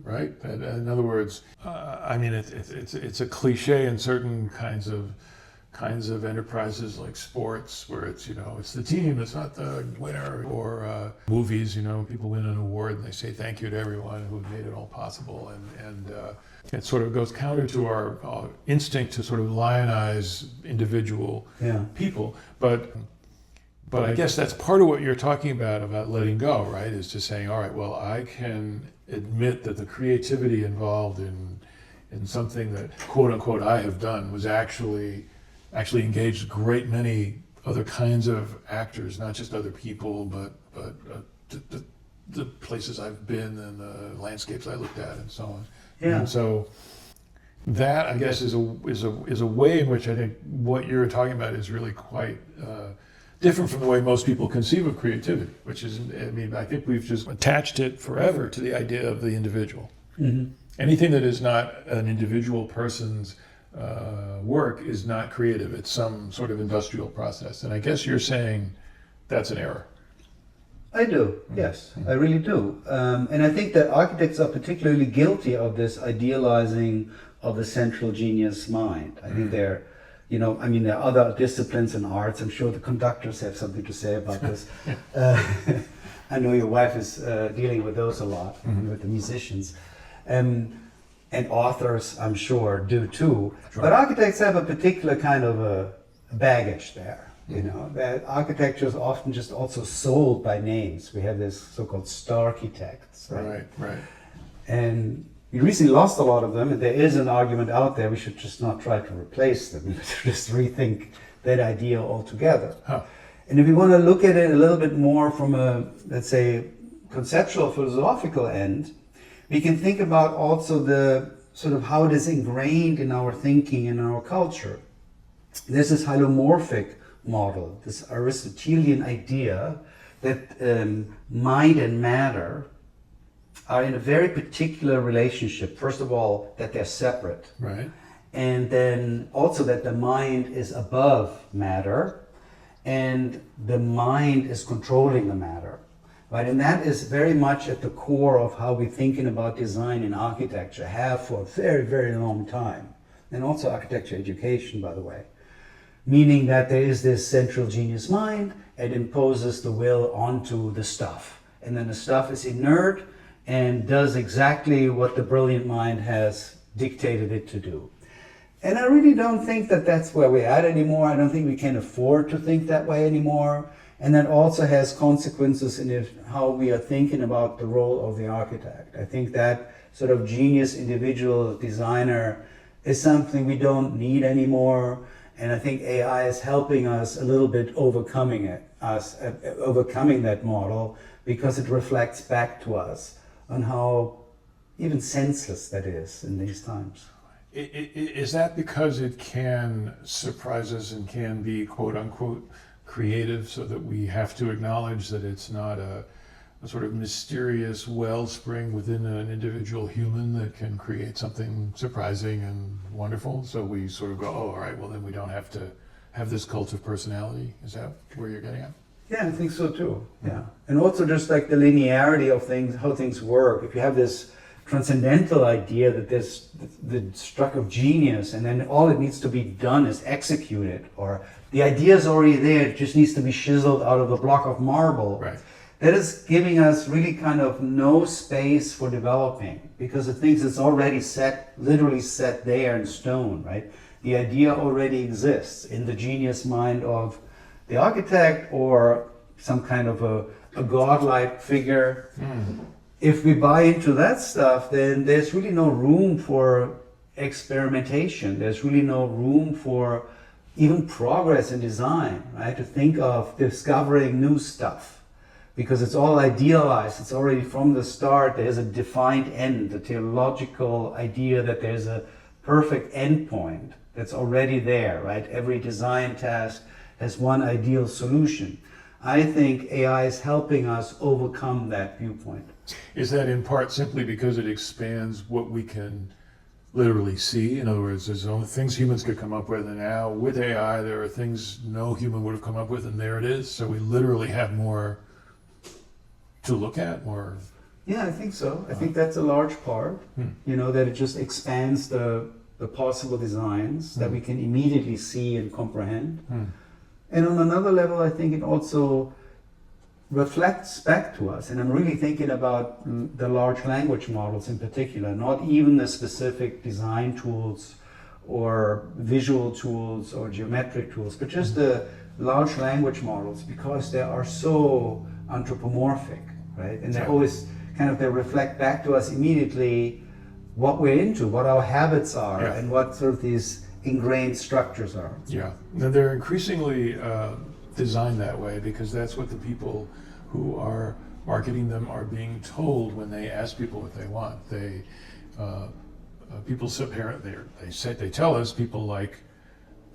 right? In other words, it's a cliche in certain kinds of enterprises like sports, where it's the team, it's not the winner, or movies, people win an award and they say thank you to everyone who made it all possible, and it sort of goes counter to our instinct to sort of lionize individual people, but I guess that's part of what you're talking about letting go, right? Is just saying, all right, well, I can admit that the creativity involved in something that quote unquote I have done was actually engaged a great many other kinds of actors, not just other people, but the places I've been and the landscapes I looked at and so on. Yeah. And so that, I guess, is a way in which I think what you're talking about is really quite different from the way most people conceive of creativity, which is, I think we've just attached it forever to the idea of the individual. Mm-hmm. Anything that is not an individual person's work is not creative. It's some sort of industrial process. And I guess you're saying that's an error. I do, yes, I really do. And I think that architects are particularly guilty of this idealizing of the central genius mind. I think there are other disciplines in arts. I'm sure the conductors have something to say about this. I know your wife is dealing with those a lot, with the musicians. And authors, I'm sure, do too. Sure. But architects have a particular kind of a baggage there. That architecture is often just also sold by names. We have this so-called star architects, right? Right. And we recently lost a lot of them, and there is an argument out there we should just not try to replace them. We should just rethink that idea altogether. Huh. And if we want to look at it a little bit more from a, let's say, conceptual philosophical end, we can think about also the sort of how it is ingrained in our thinking and our culture. This is hylomorphic model, this Aristotelian idea that mind and matter are in a very particular relationship. First of all, that they're separate. Right. And then also that the mind is above matter and the mind is controlling the matter. Right? And that is very much at the core of how we're thinking about design and architecture, have for a very, very long time. And also architecture education, by the way. Meaning that there is this central genius mind, it imposes the will onto the stuff. And then the stuff is inert and does exactly what the brilliant mind has dictated it to do. And I really don't think that that's where we're at anymore. I don't think we can afford to think that way anymore. And that also has consequences in how we are thinking about the role of the architect. I think that sort of genius individual designer is something we don't need anymore. And I think AI is helping us a little bit overcoming that model, because it reflects back to us on how even senseless that is in these times. Is that because it can surprise us and can be quote unquote creative, so that we have to acknowledge that it's not a sort of mysterious wellspring within an individual human that can create something surprising and wonderful. So we sort of go, oh, all right, well then we don't have to have this cult of personality. Is that where you're getting at? Yeah, I think so too. Yeah. And also just like the linearity of things, how things work. If you have this transcendental idea that there's the stroke of genius and then all it needs to be done is execute it, or the idea is already there, it just needs to be chiseled out of a block of marble. Right. That is giving us really kind of no space for developing, because it thinks it's already set, literally set there in stone, right? The idea already exists in the genius mind of the architect or some kind of a godlike figure. If we buy into that stuff, then there's really no room for experimentation. There's really no room for even progress in design, right? To think of discovering new stuff. Because it's all idealized, it's already from the start, there's a defined end, the theological idea that there's a perfect endpoint that's already there, right? Every design task has one ideal solution. I think AI is helping us overcome that viewpoint. Is that in part simply because it expands what we can literally see? In other words, there's only things humans could come up with, and now with AI there are things no human would have come up with, and there it is. So we literally have more to look at, more. Yeah, I think so. I think that's a large part, that it just expands the possible designs that we can immediately see and comprehend. And on another level, I think it also reflects back to us. And I'm really thinking about the large language models in particular, not even the specific design tools or visual tools or geometric tools, but just the large language models, because they are so anthropomorphic, right? And they always they reflect back to us immediately what we're into, what our habits are, and what sort of these ingrained structures are. Yeah, and they're increasingly designed that way because that's what the people who are marketing them are being told when they ask people what they want. They tell us people like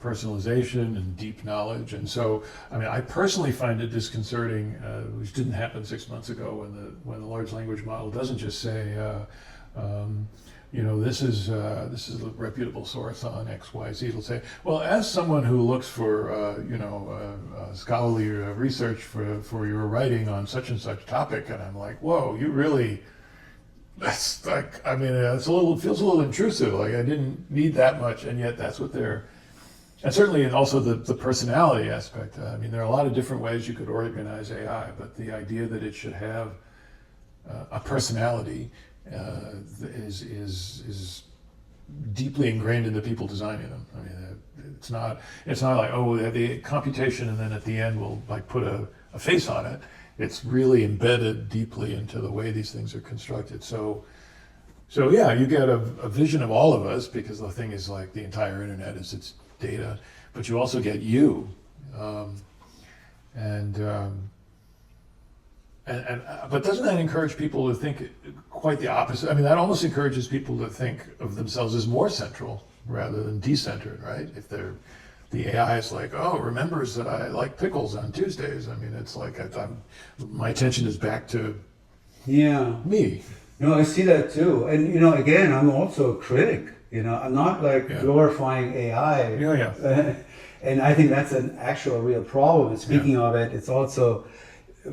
personalization and deep knowledge, and so I personally find it disconcerting, which didn't happen 6 months ago, when the large language model doesn't just say this is a reputable source on XYZ. It'll say, well, as someone who looks for scholarly research for your writing on such and such topic, and I'm like, whoa, you really. That's like, feels a little intrusive. Like I didn't need that much, and yet that's what they're. And certainly also the personality aspect. There are a lot of different ways you could organize AI, but the idea that it should have a personality is deeply ingrained in the people designing them. It's not like, oh, we have the computation and then at the end we'll like put a face on it. It's really embedded deeply into the way these things are constructed. So yeah, you get a vision of all of us, because the thing is like the entire internet is its data, but you also get you, but doesn't that encourage people to think quite the opposite? That almost encourages people to think of themselves as more central rather than decentered, right? If the AI is like, oh, remembers that I like pickles on Tuesdays. It's like my attention is back to me. I see that too. And, again, I'm also a critic. I'm not glorifying AI. And I think that's an actual real problem. And speaking of it, it's also,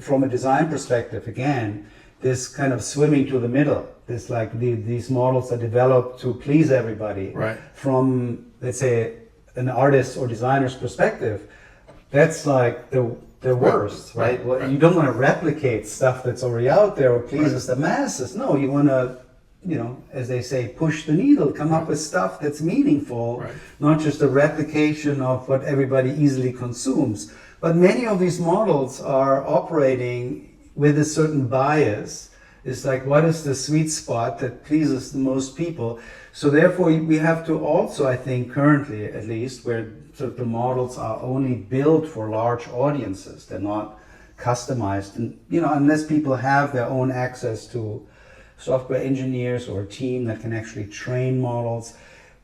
from a design perspective, again, this kind of swimming to the middle. This these models are developed to please everybody. Right. From, let's say, an artist or designer's perspective, that's like the worst, right? Well, you don't want to replicate stuff that's already out there or pleases the masses. No, you want to, as they say, push the needle, come up with stuff that's meaningful, not just a replication of what everybody easily consumes. But many of these models are operating with a certain bias. It's like, what is the sweet spot that pleases the most people? So therefore, we have to also, I think, currently at least, where sort of the models are only built for large audiences, they're not customized, and unless people have their own access to software engineers or a team that can actually train models.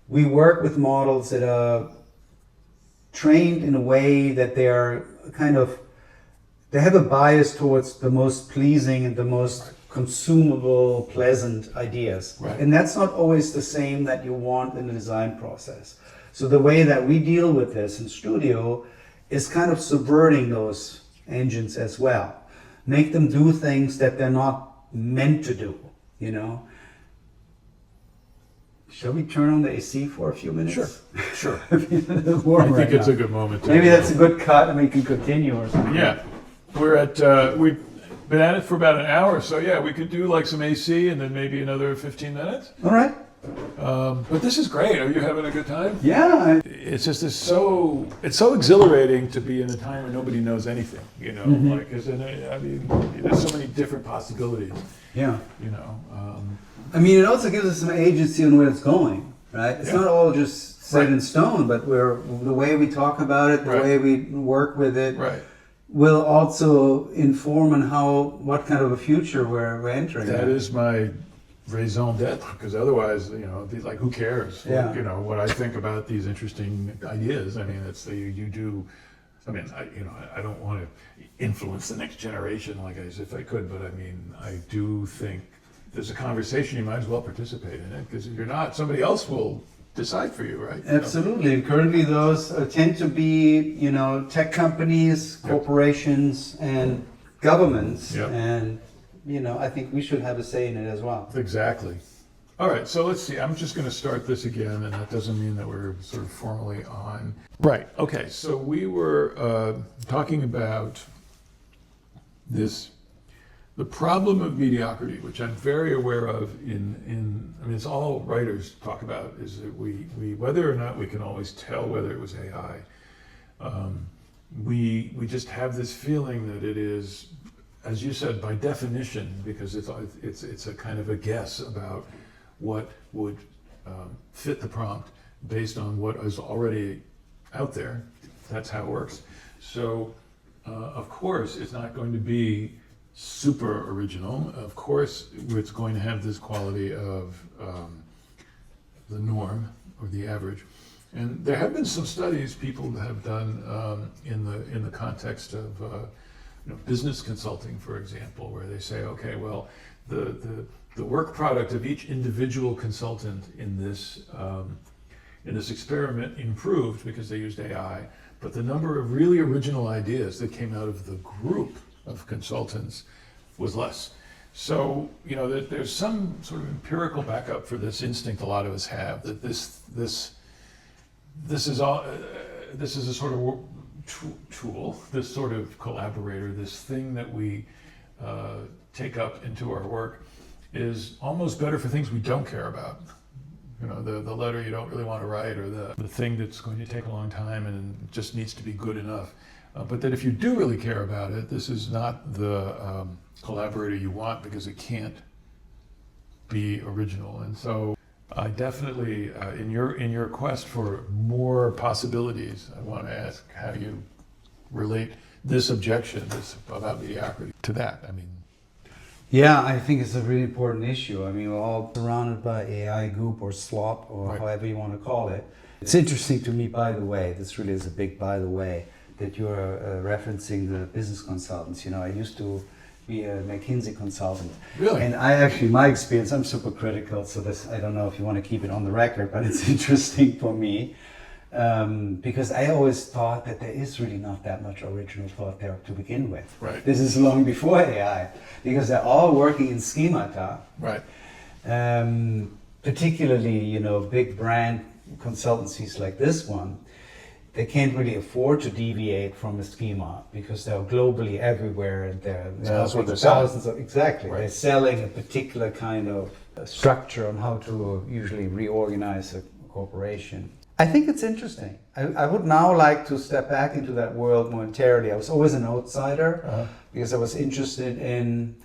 We work with models that are trained in a way that they are kind of they have a bias towards the most pleasing and the most consumable, pleasant ideas. Right. And that's not always the same that you want in the design process. So the way that we deal with this in studio is kind of subverting those engines as well. Make them do things that they're not meant to do, you know. Shall we turn on the AC for a few minutes? Sure. I I think it's a good moment. Maybe that's a good cut and we can continue or something. Yeah, we've been at it for about an hour, so yeah, we could do like some AC and then maybe another 15 minutes. All right. But this is great. Are you having a good time? Yeah. It's just it's so exhilarating to be in a time where nobody knows anything. You know, like I mean, there's so many different possibilities. Yeah. You know. I mean, it also gives us some agency on where it's going, right? It's not all just set in stone, but the way we talk about it, the way we work with it, will also inform on what kind of a future we're entering. That is my raison d'etre, because otherwise, you know, it'd be like, who cares? Yeah. Like, you know, what I think about these interesting ideas. I mean, it's you do. I mean, I don't want to influence the next generation like as if I could, but I mean, I do think there's a conversation, you might as well participate in it, because if you're not, somebody else will decide for you, right? Absolutely. And currently those tend to be, you know, tech companies, corporations, and governments. And, you know, I think we should have a say in it as well. Exactly. All right, so let's see. I'm just going to start this again, and that doesn't mean that we're sort of formally on. Right. Okay, so we were talking about the problem of mediocrity, which I'm very aware of I mean, it's all writers talk about, is that we whether or not we can always tell whether it was AI, we just have this feeling that it is, as you said, by definition, because it's a kind of a guess about what would fit the prompt based on what is already out there. That's how it works. So, of course, it's not going to be super original. Of course, it's going to have this quality of the norm or the average. And there have been some studies people have done in the context of business consulting, for example, where they say, okay, well, the work product of each individual consultant in this experiment improved because they used AI, but the number of really original ideas that came out of the group of consultants was less. So, you know, there's some sort of empirical backup for this instinct a lot of us have, that this is a sort of tool, this sort of collaborator, this thing that we take up into our work is almost better for things we don't care about. You know, the letter you don't really want to write, or the thing that's going to take a long time and just needs to be good enough. But that if you do really care about it, this is not the collaborator you want, because it can't be original. And so I definitely, in your quest for more possibilities, I want to ask how you relate this objection about mediocrity to that. I mean, yeah, I think it's a really important issue. I mean, we're all surrounded by AI goop or slop or however you want to call it. It's interesting to me, by the way, this really is a big by the way, that you're referencing the business consultants. You know, I used to be a McKinsey consultant. Really? And my experience, I'm super critical, so I don't know if you want to keep it on the record, but it's interesting for me. Because I always thought that there is really not that much original thought there to begin with. Right. This is long before AI, because they're all working in schemata. Right. Particularly, you know, big brand consultancies like this one, they can't really afford to deviate from a schema because they're globally everywhere, and that's what they're selling. Exactly. Right. They're selling a particular kind of structure on how to usually reorganize a corporation. I think it's interesting. I would now like to step back into that world momentarily. I was always an outsider because I was interested in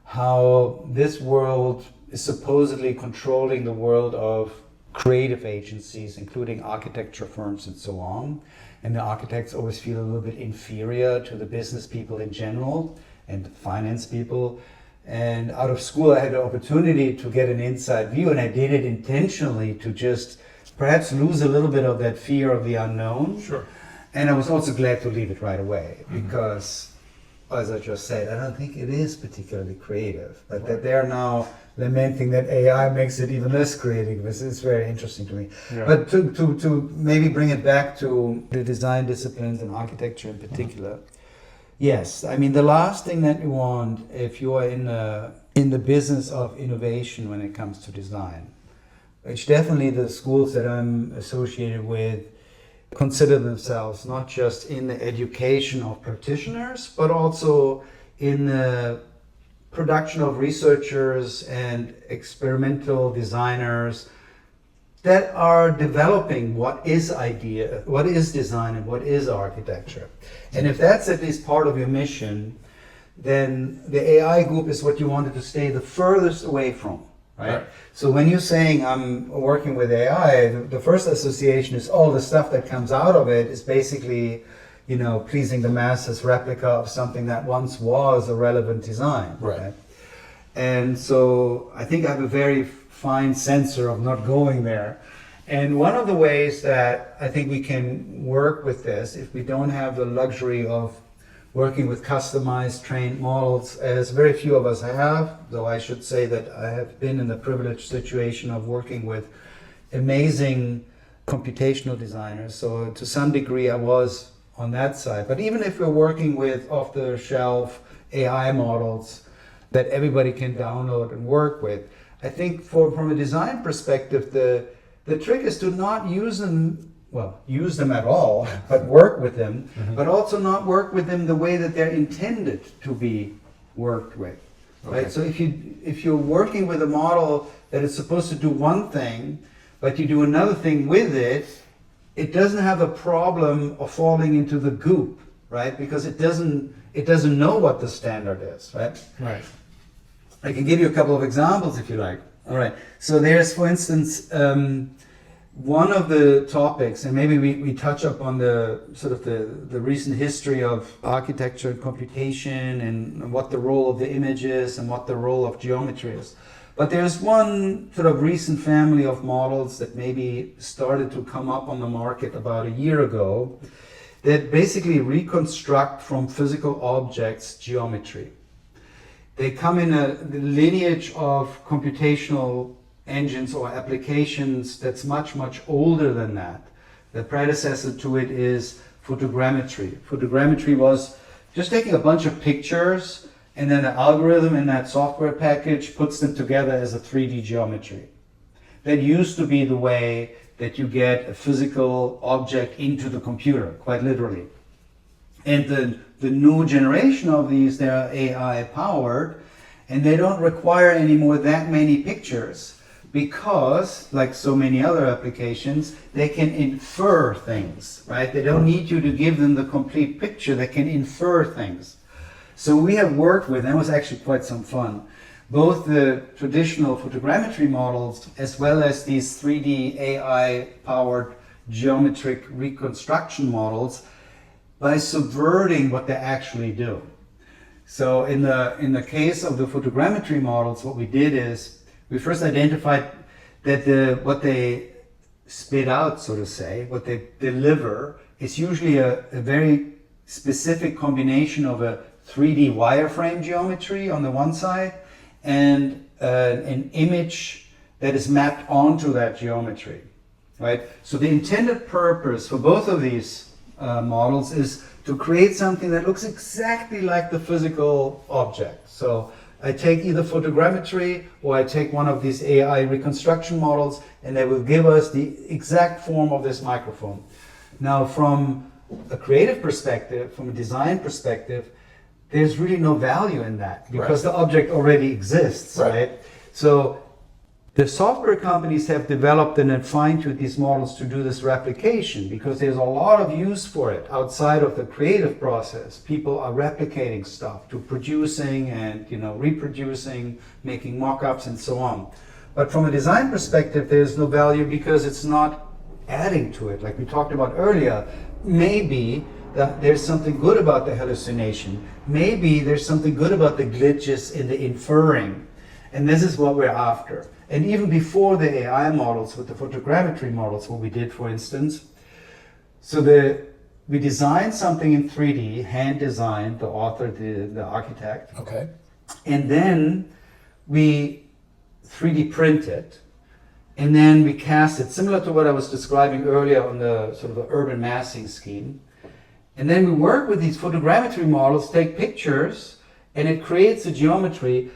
how this world is supposedly controlling the world of creative agencies, including architecture firms and so on. And the architects always feel a little bit inferior to the business people in general and finance people. And out of school, I had the opportunity to get an inside view, and I did it intentionally to just perhaps lose a little bit of that fear of the unknown. Sure. And I was also glad to leave it right away, because as I just said, I don't think it is particularly creative, but that they're now lamenting that AI makes it even less creative. This is very interesting to me. Yeah. But to maybe bring it back to the design disciplines and architecture in particular, yes, I mean the last thing that you want if you are in the business of innovation when it comes to design, which definitely the schools that I'm associated with consider themselves not just in the education of practitioners, but also in the production of researchers and experimental designers that are developing what is design and what is architecture. And if that's at least part of your mission, then the AI group is what you wanted to stay the furthest away from. Right? So when you're saying I'm working with AI, the first association is all the stuff that comes out of it is basically, pleasing the masses replica of something that once was a relevant design. Right. And so I think I have a very fine sensor of not going there. And one of the ways that I think we can work with this, if we don't have the luxury of working with customized trained models, as very few of us have, though I should say that I have been in the privileged situation of working with amazing computational designers. So to some degree I was on that side. But even if we're working with off-the-shelf AI models that everybody can download and work with, I think from a design perspective, the trick is to not use them at all, but work with them, but also not work with them the way that they're intended to be worked with, right? Okay. So if you're working with a model that is supposed to do one thing, but you do another thing with it, it doesn't have a problem of falling into the goop, right? Because it doesn't know what the standard is, right? Right. I can give you a couple of examples if you like. All right. So there's, for instance, one of the topics, and maybe we touch up on the sort of the recent history of architecture and computation and what the role of the image is and what the role of geometry is. But there's one sort of recent family of models that maybe started to come up on the market about a year ago that basically reconstruct from physical objects geometry. They come in a lineage of computational engines or applications that's much, much older than that. The predecessor to it is photogrammetry. Photogrammetry was just taking a bunch of pictures and then an algorithm in that software package puts them together as a 3D geometry. That used to be the way that you get a physical object into the computer, quite literally. And the new generation of these, they're AI powered, and they don't require anymore that many pictures because, like so many other applications, they can infer things, right? They don't need you to give them the complete picture, they can infer things. So we have worked with, and it was actually quite some fun, both the traditional photogrammetry models as well as these 3D AI powered geometric reconstruction models by subverting what they actually do. So in the case of the photogrammetry models, what we did is we first identified that what they spit out, so to say, what they deliver is usually a very specific combination of a 3D wireframe geometry on the one side and an image that is mapped onto that geometry, right? So the intended purpose for both of these models is to create something that looks exactly like the physical object. So I take either photogrammetry or I take one of these AI reconstruction models and they will give us the exact form of this microphone. Now from a creative perspective, from a design perspective, there's really no value in that because the object already exists, right? So the software companies have developed and then fine-tuned these models to do this replication because there's a lot of use for it outside of the creative process. People are replicating stuff to producing and reproducing, making mock-ups and so on. But from a design perspective, there's no value because it's not adding to it. Like we talked about earlier, maybe there's something good about the hallucination. Maybe there's something good about the glitches in the inferring. And this is what we're after. And even before the AI models, with the photogrammetry models, what we did, for instance, so we design something in 3D, hand designed, the author, the architect, Okay. and then we 3D print it, and then we cast it, similar to what I was describing earlier on the sort of the urban massing scheme. And then we work with these photogrammetry models, take pictures, and it creates a geometry,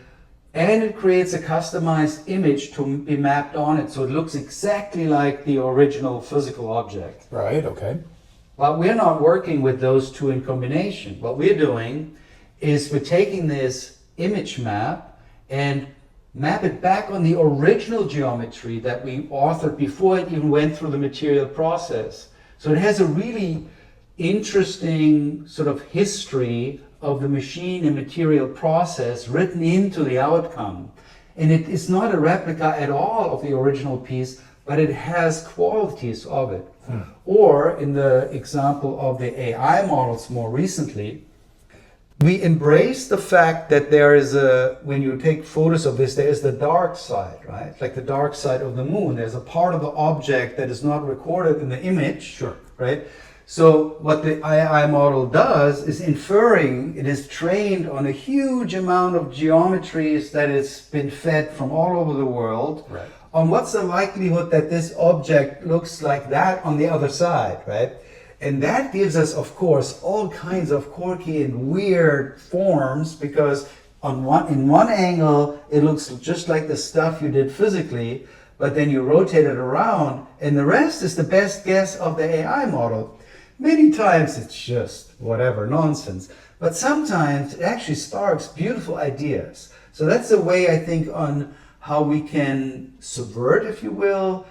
and it creates a customized image to be mapped on it, so it looks exactly like the original physical object. Right, okay. But we're not working with those two in combination. What we're doing is we're taking this image map and map it back on the original geometry that we authored before it even went through the material process. So it has a really interesting sort of history of the machine and material process written into the outcome. And it is not a replica at all of the original piece, but it has qualities of it. Or in the example of the AI models more recently, we embrace the fact that there is when you take photos of this, there is the dark side, right? Like the dark side of the moon. There's a part of the object that is not recorded in the image, Sure. right? So what the AI model does is inferring, it is trained on a huge amount of geometries that has been fed from all over the world. Right. On what's the likelihood that this object looks like that on the other side, right? And that gives us, of course, all kinds of quirky and weird forms, because in one angle, it looks just like the stuff you did physically, but then you rotate it around, and the rest is the best guess of the AI model. Many times it's just whatever, nonsense, but sometimes it actually sparks beautiful ideas. So that's a way, I think, on how we can subvert, if you will,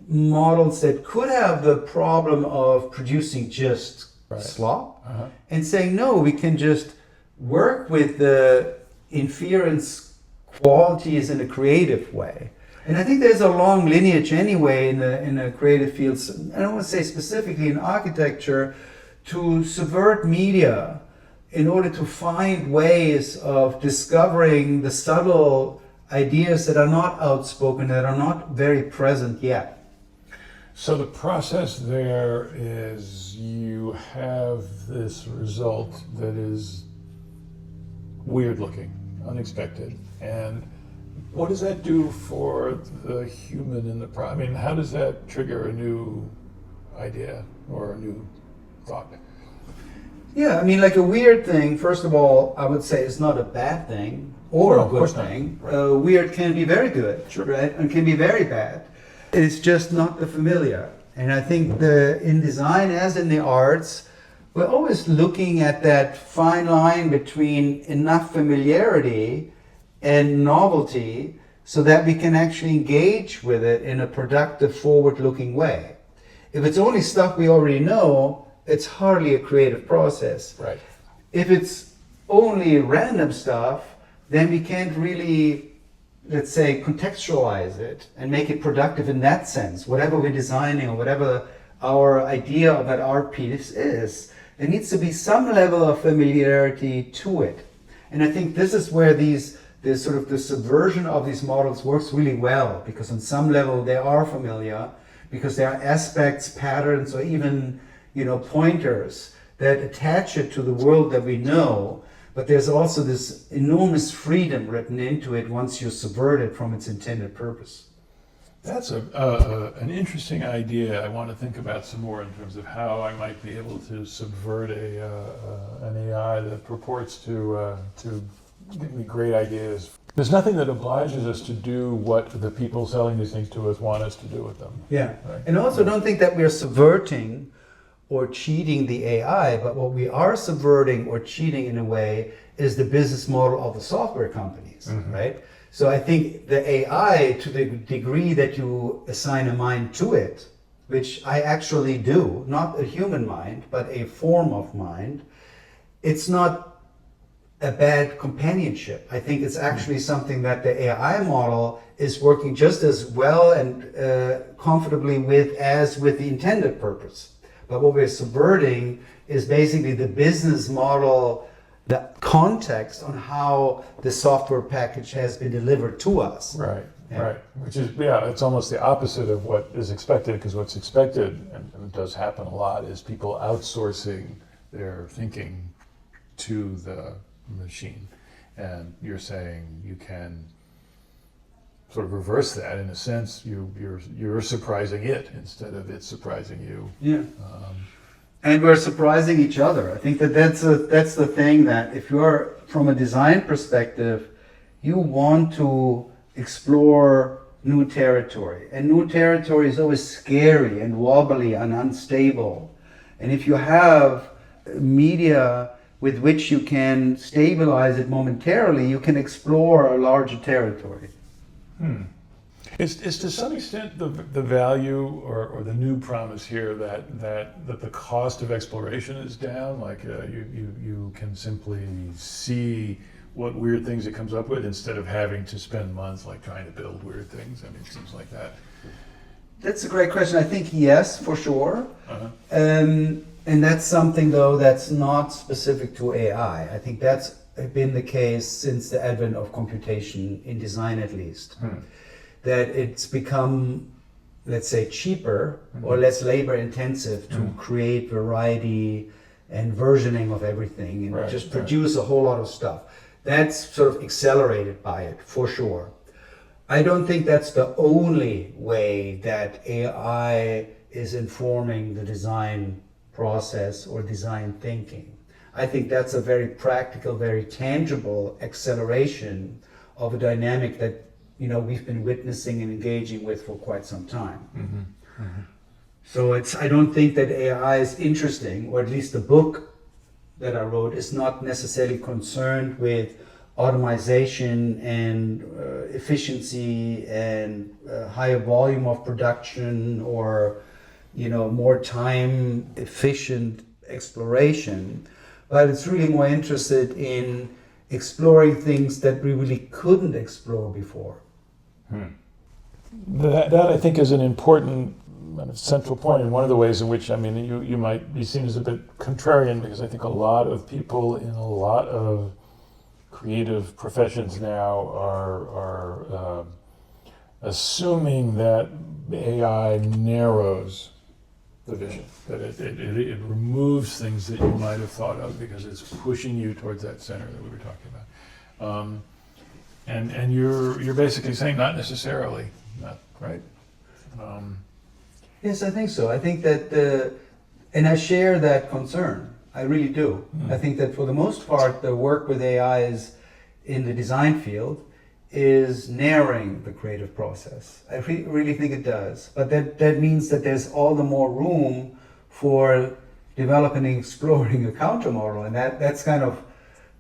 models that could have the problem of producing just slop, and saying, no, we can just work with the inference qualities in a creative way. And I think there's a long lineage anyway in the creative fields, I don't want to say specifically in architecture, to subvert media in order to find ways of discovering the subtle ideas that are not outspoken, that are not very present yet. So the process there is you have this result that is weird looking, unexpected, and what does that do for the human in the I mean, how does that trigger a new idea or a new thought? Yeah, I mean, like a weird thing, first of all, I would say it's not a bad thing or No, a of good course not. thing. Right. Weird can be very good, Sure. right? And can be very bad. It's just not the familiar. And I think in design, as in the arts, we're always looking at that fine line between enough familiarity and novelty so that we can actually engage with it in a productive, forward-looking way. If it's only stuff we already know, it's hardly a creative process. Right. If it's only random stuff, then we can't really, let's say, contextualize it and make it productive in that sense. Whatever we're designing or whatever our idea of that art piece is, there needs to be some level of familiarity to it. And I think this is where the subversion of these models works really well, because on some level they are familiar, because there are aspects, patterns, or even pointers that attach it to the world that we know. But there's also this enormous freedom written into it once you subvert it from its intended purpose. That's an interesting idea. I want to think about some more in terms of how I might be able to subvert an AI that purports to give me great ideas. There's nothing that obliges us to do what the people selling these things to us want us to do with them. Yeah, Right. and also don't think that we're subverting or cheating the AI, but what we are subverting or cheating in a way is the business model of the software companies, right? So I think the AI, to the degree that you assign a mind to it, which I actually do, not a human mind, but a form of mind, it's not a bad companionship. I think it's actually something that the AI model is working just as well and comfortably with as with the intended purpose. But what we're subverting is basically the business model, the context on how the software package has been delivered to us. Right. Yeah. Right, which is, yeah, it's almost the opposite of what is expected, because what's expected, and it does happen a lot, is people outsourcing their thinking to the machine. And you're saying you can sort of reverse that. In a sense, you're surprising it instead of it surprising you. Yeah. And we're surprising each other. I think that's the thing, that if you're from a design perspective, you want to explore new territory. And new territory is always scary and wobbly and unstable. And if you have media with which you can stabilize it momentarily, you can explore a larger territory. Is to some extent the value or the new promise here that the cost of exploration is down? Like you can simply see what weird things it comes up with instead of having to spend months like trying to build weird things. I mean, it seems like that. That's a great question. I think yes, for sure. Uh-huh. And that's something, though, that's not specific to AI. I think that's been the case since the advent of computation, in design at least. That it's become, let's say, cheaper or less labor intensive to create variety and versioning of everything and just produce a whole lot of stuff. That's sort of accelerated by it, for sure. I don't think that's the only way that AI is informing the design process or design thinking. I think that's a very practical, very tangible acceleration of a dynamic that we've been witnessing and engaging with for quite some time. So I don't think that AI is interesting, or at least the book that I wrote is not necessarily concerned with automation and efficiency and higher volume of production, or more time efficient exploration, but it's really more interested in exploring things that we really couldn't explore before. That I think is an important central point, and one of the ways in which, I mean, you might be seen as a bit contrarian, because I think a lot of people in a lot of creative professions now are assuming that AI narrows the vision, that it removes things that you might have thought of because it's pushing you towards that center that we were talking about. And you're basically saying not necessarily, not right? Yes, I think so. I think that, and I share that concern. I really do. I think that for the most part, the work with AI is in the design field is narrowing the creative process. I really think it does. But that means that there's all the more room for developing and exploring a counter model. And that's kind of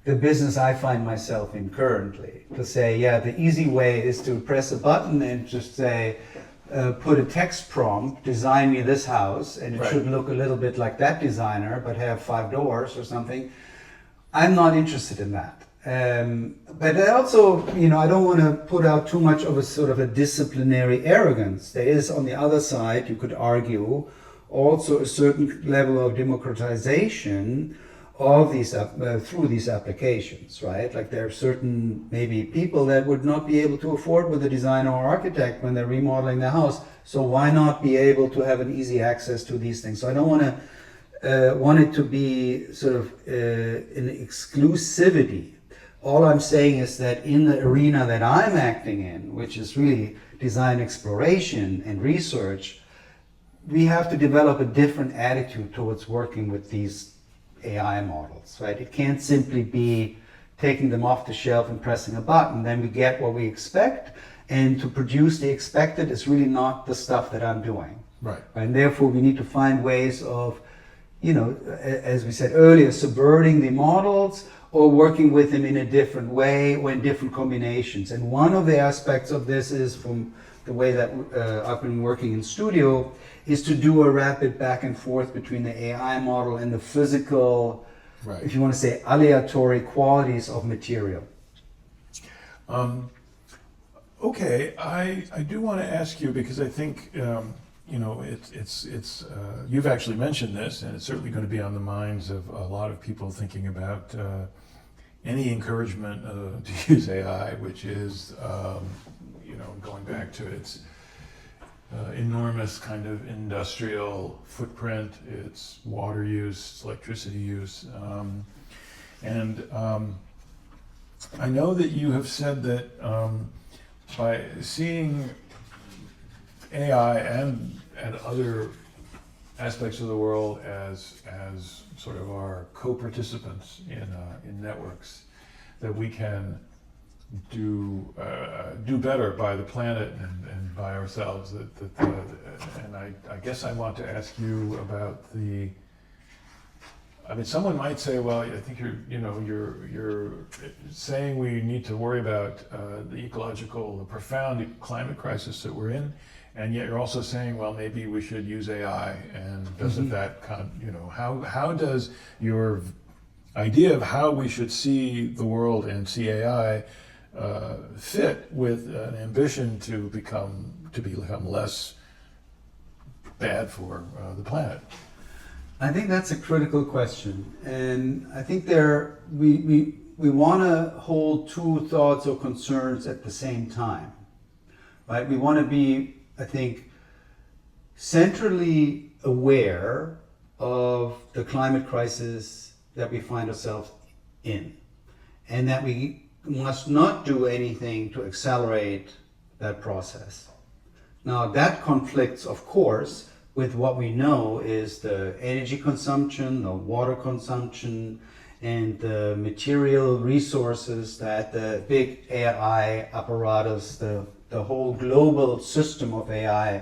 the business I find myself in currently. To say, yeah, the easy way is to press a button and just say, put a text prompt, design me this house, and it should look a little bit like that designer, but have 5 doors or something. I'm not interested in that. But I also, I don't want to put out too much of a sort of a disciplinary arrogance. There is, on the other side, you could argue, also a certain level of democratization of these through these applications, right? Like there are certain maybe people that would not be able to afford with a designer or architect when they're remodeling their house. So why not be able to have an easy access to these things? So I don't want it to be sort of an exclusivity. All I'm saying is that in the arena that I'm acting in, which is really design exploration and research, we have to develop a different attitude towards working with these AI models, right? It can't simply be taking them off the shelf and pressing a button, then we get what we expect, and to produce the expected is really not the stuff that I'm doing. Right. And therefore we need to find ways of, as we said earlier, subverting the models or working with them in a different way or in different combinations. And one of the aspects of this is, from the way that I've been working in studio, is to do a rapid back and forth between the AI model and the physical, if you want to say, aleatory qualities of material. Okay, I do want to ask you, because I think it's you've actually mentioned this, and it's certainly going to be on the minds of a lot of people thinking about any encouragement to use AI, which is going back to its enormous kind of industrial footprint, its water use, its electricity use. And I know that you have said that by seeing AI and other aspects of the world as sort of our co-participants in networks, that we can do better by the planet and by ourselves. And I guess I want to ask you about I mean, someone might say, well, I think you're saying we need to worry about the profound climate crisis that we're in, and yet you're also saying, well, maybe we should use AI. And doesn't that how does your idea of how we should see the world and see AI fit with an ambition to become less bad for the planet? I think that's a critical question, and I think we want to hold two thoughts or concerns at the same time, right? We want to be, I think, centrally aware of the climate crisis that we find ourselves in, and that we must not do anything to accelerate that process. Now, that conflicts, of course, with what we know is the energy consumption, the water consumption, and the material resources that the big AI apparatus, the whole global system of AI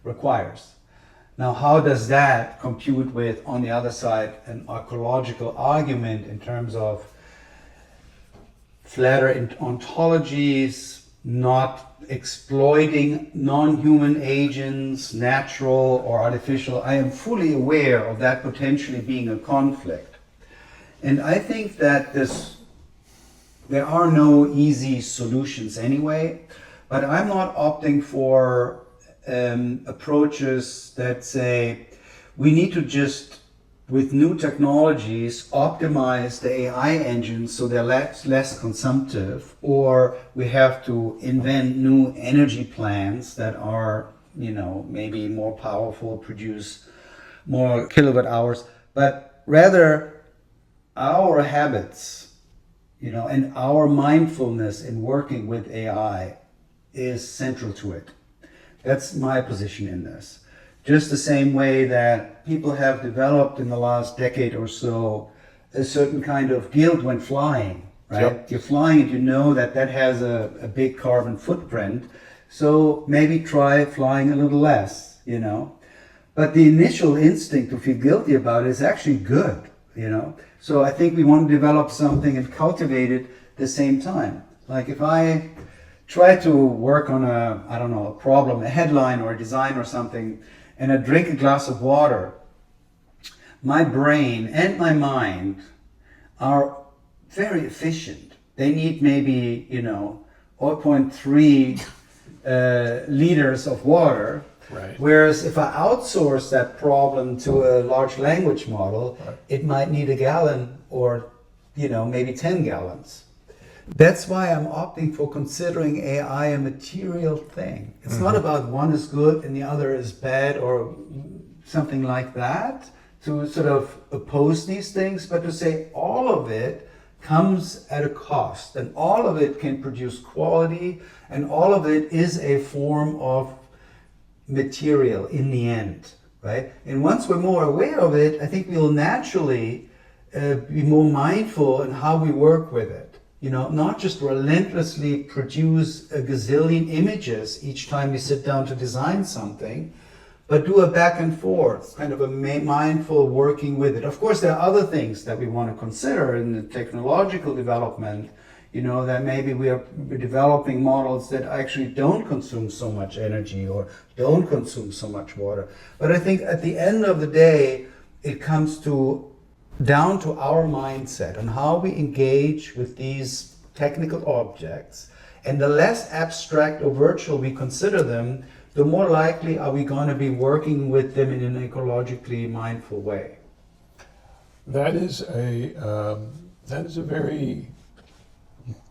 requires. Now, how does that compute with, on the other side, an ecological argument in terms of flatter ontologies, not exploiting non-human agents, natural or artificial? I am fully aware of that potentially being a conflict. And I think that there are no easy solutions anyway, but I'm not opting for approaches that say we need to just, with new technologies, optimize the AI engines so they're less consumptive, or we have to invent new energy plants that are, maybe more powerful, produce more kilowatt hours, but rather our habits, and our mindfulness in working with AI is central to it. That's my position in this. Just the same way that people have developed in the last decade or so a certain kind of guilt when flying, right? Yep. You're flying and you know that has a big carbon footprint, so maybe try flying a little less, But the initial instinct to feel guilty about it is actually good, So I think we want to develop something and cultivate it at the same time. Like if I try to work on a problem, a headline or a design or something, and I drink a glass of water, my brain and my mind are very efficient. They need maybe, 0.3 liters of water. Right. Whereas if I outsource that problem to a large language model, right, it might need a gallon or, maybe 10 gallons. That's why I'm opting for considering AI a material thing. It's not about one is good and the other is bad or something like that, to sort of oppose these things, but to say all of it comes at a cost, and all of it can produce quality, and all of it is a form of material in the end, right? And once we're more aware of it, I think we'll naturally be more mindful in how we work with it. Not just relentlessly produce a gazillion images each time we sit down to design something, but do a back and forth, kind of a mindful working with it. Of course, there are other things that we want to consider in the technological development, that maybe we're developing models that actually don't consume so much energy or don't consume so much water. But I think at the end of the day, it comes down to our mindset and how we engage with these technical objects. And the less abstract or virtual we consider them, the more likely are we going to be working with them in an ecologically mindful way. That is a very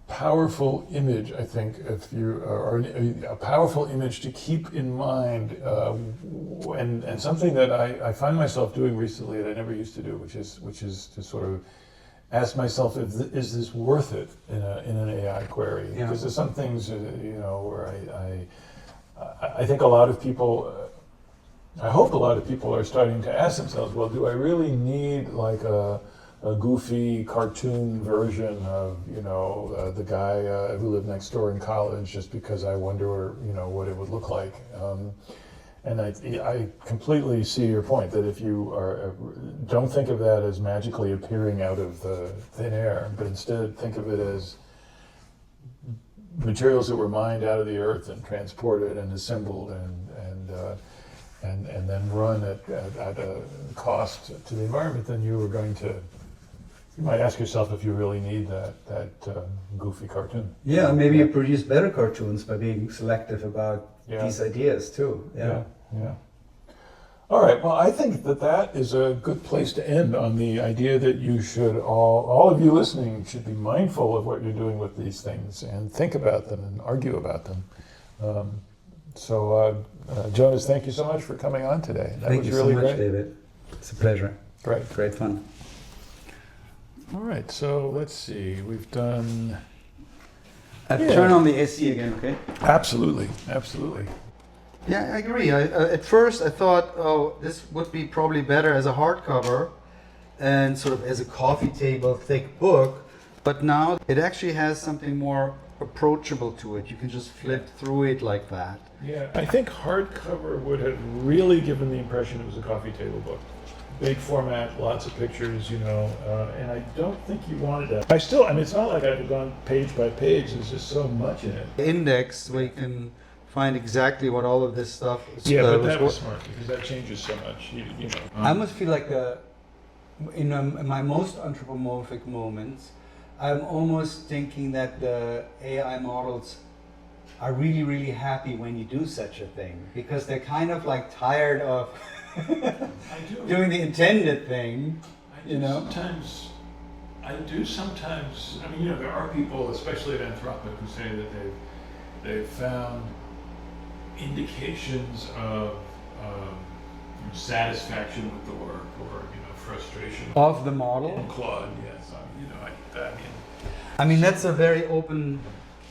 powerful image, I think, if you or a powerful image to keep in mind, and something that I find myself doing recently that I never used to do, which is to sort of ask myself, is this worth it in an AI query? Yeah. Because there's some things, where I think a lot of people, I hope a lot of people are starting to ask themselves, well, do I really need like a goofy cartoon version of, the guy who lived next door in college, just because I wonder, what it would look like? And I completely see your point that if you don't think of that as magically appearing out of the thin air, but instead think of it as materials that were mined out of the earth and transported and assembled and then run at a cost to the environment, then you might ask yourself if you really need that goofy cartoon. Yeah, maybe you produce better cartoons by being selective about these ideas too. Yeah. All right. Well, I think that is a good place to end on the idea that you should all of you listening should be mindful of what you're doing with these things and think about them and argue about them. Jonas, thank you so much for coming on today. That Thank was you really so much, great. David. It's a pleasure. Great fun. All right. So let's see. We've done. Turn on the AC again, okay? Absolutely. Yeah, I agree. At first I thought, this would be probably better as a hardcover and sort of as a coffee table thick book, but now it actually has something more approachable to it. You can just flip through it like that. Yeah, I think hardcover would have really given the impression it was a coffee table book. Big format, lots of pictures, and I don't think you wanted that. It's not like I've gone page by page, there's just so much in it. Index, where you can find exactly what all of this stuff is. Yeah, but that was smart, because that changes so much, I almost feel like in my most anthropomorphic moments, I'm almost thinking that the AI models are really, really happy when you do such a thing, because they're kind of like tired of doing the intended thing, Sometimes, there are people, especially at Anthropic, who say that they've found indications of satisfaction with the work or, frustration. Of the model? In Claude, yes. That's a very open...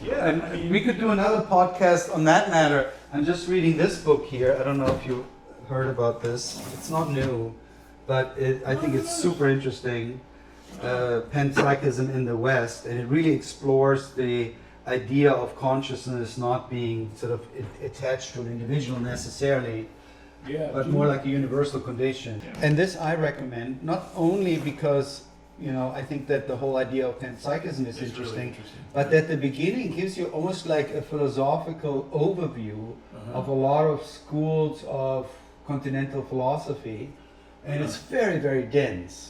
Yeah, and we could do another podcast on that matter. I'm just reading this book here. I don't know if you heard about this. It's not new, but I think it's super interesting. Panpsychism in the West, and it really explores the idea of consciousness not being sort of attached to an individual necessarily, but more like a universal condition. Yeah. And this I recommend, not only because I think that the whole idea of panpsychism is interesting, really but that the beginning gives you almost like a philosophical overview of a lot of schools of continental philosophy, and it's very, very dense.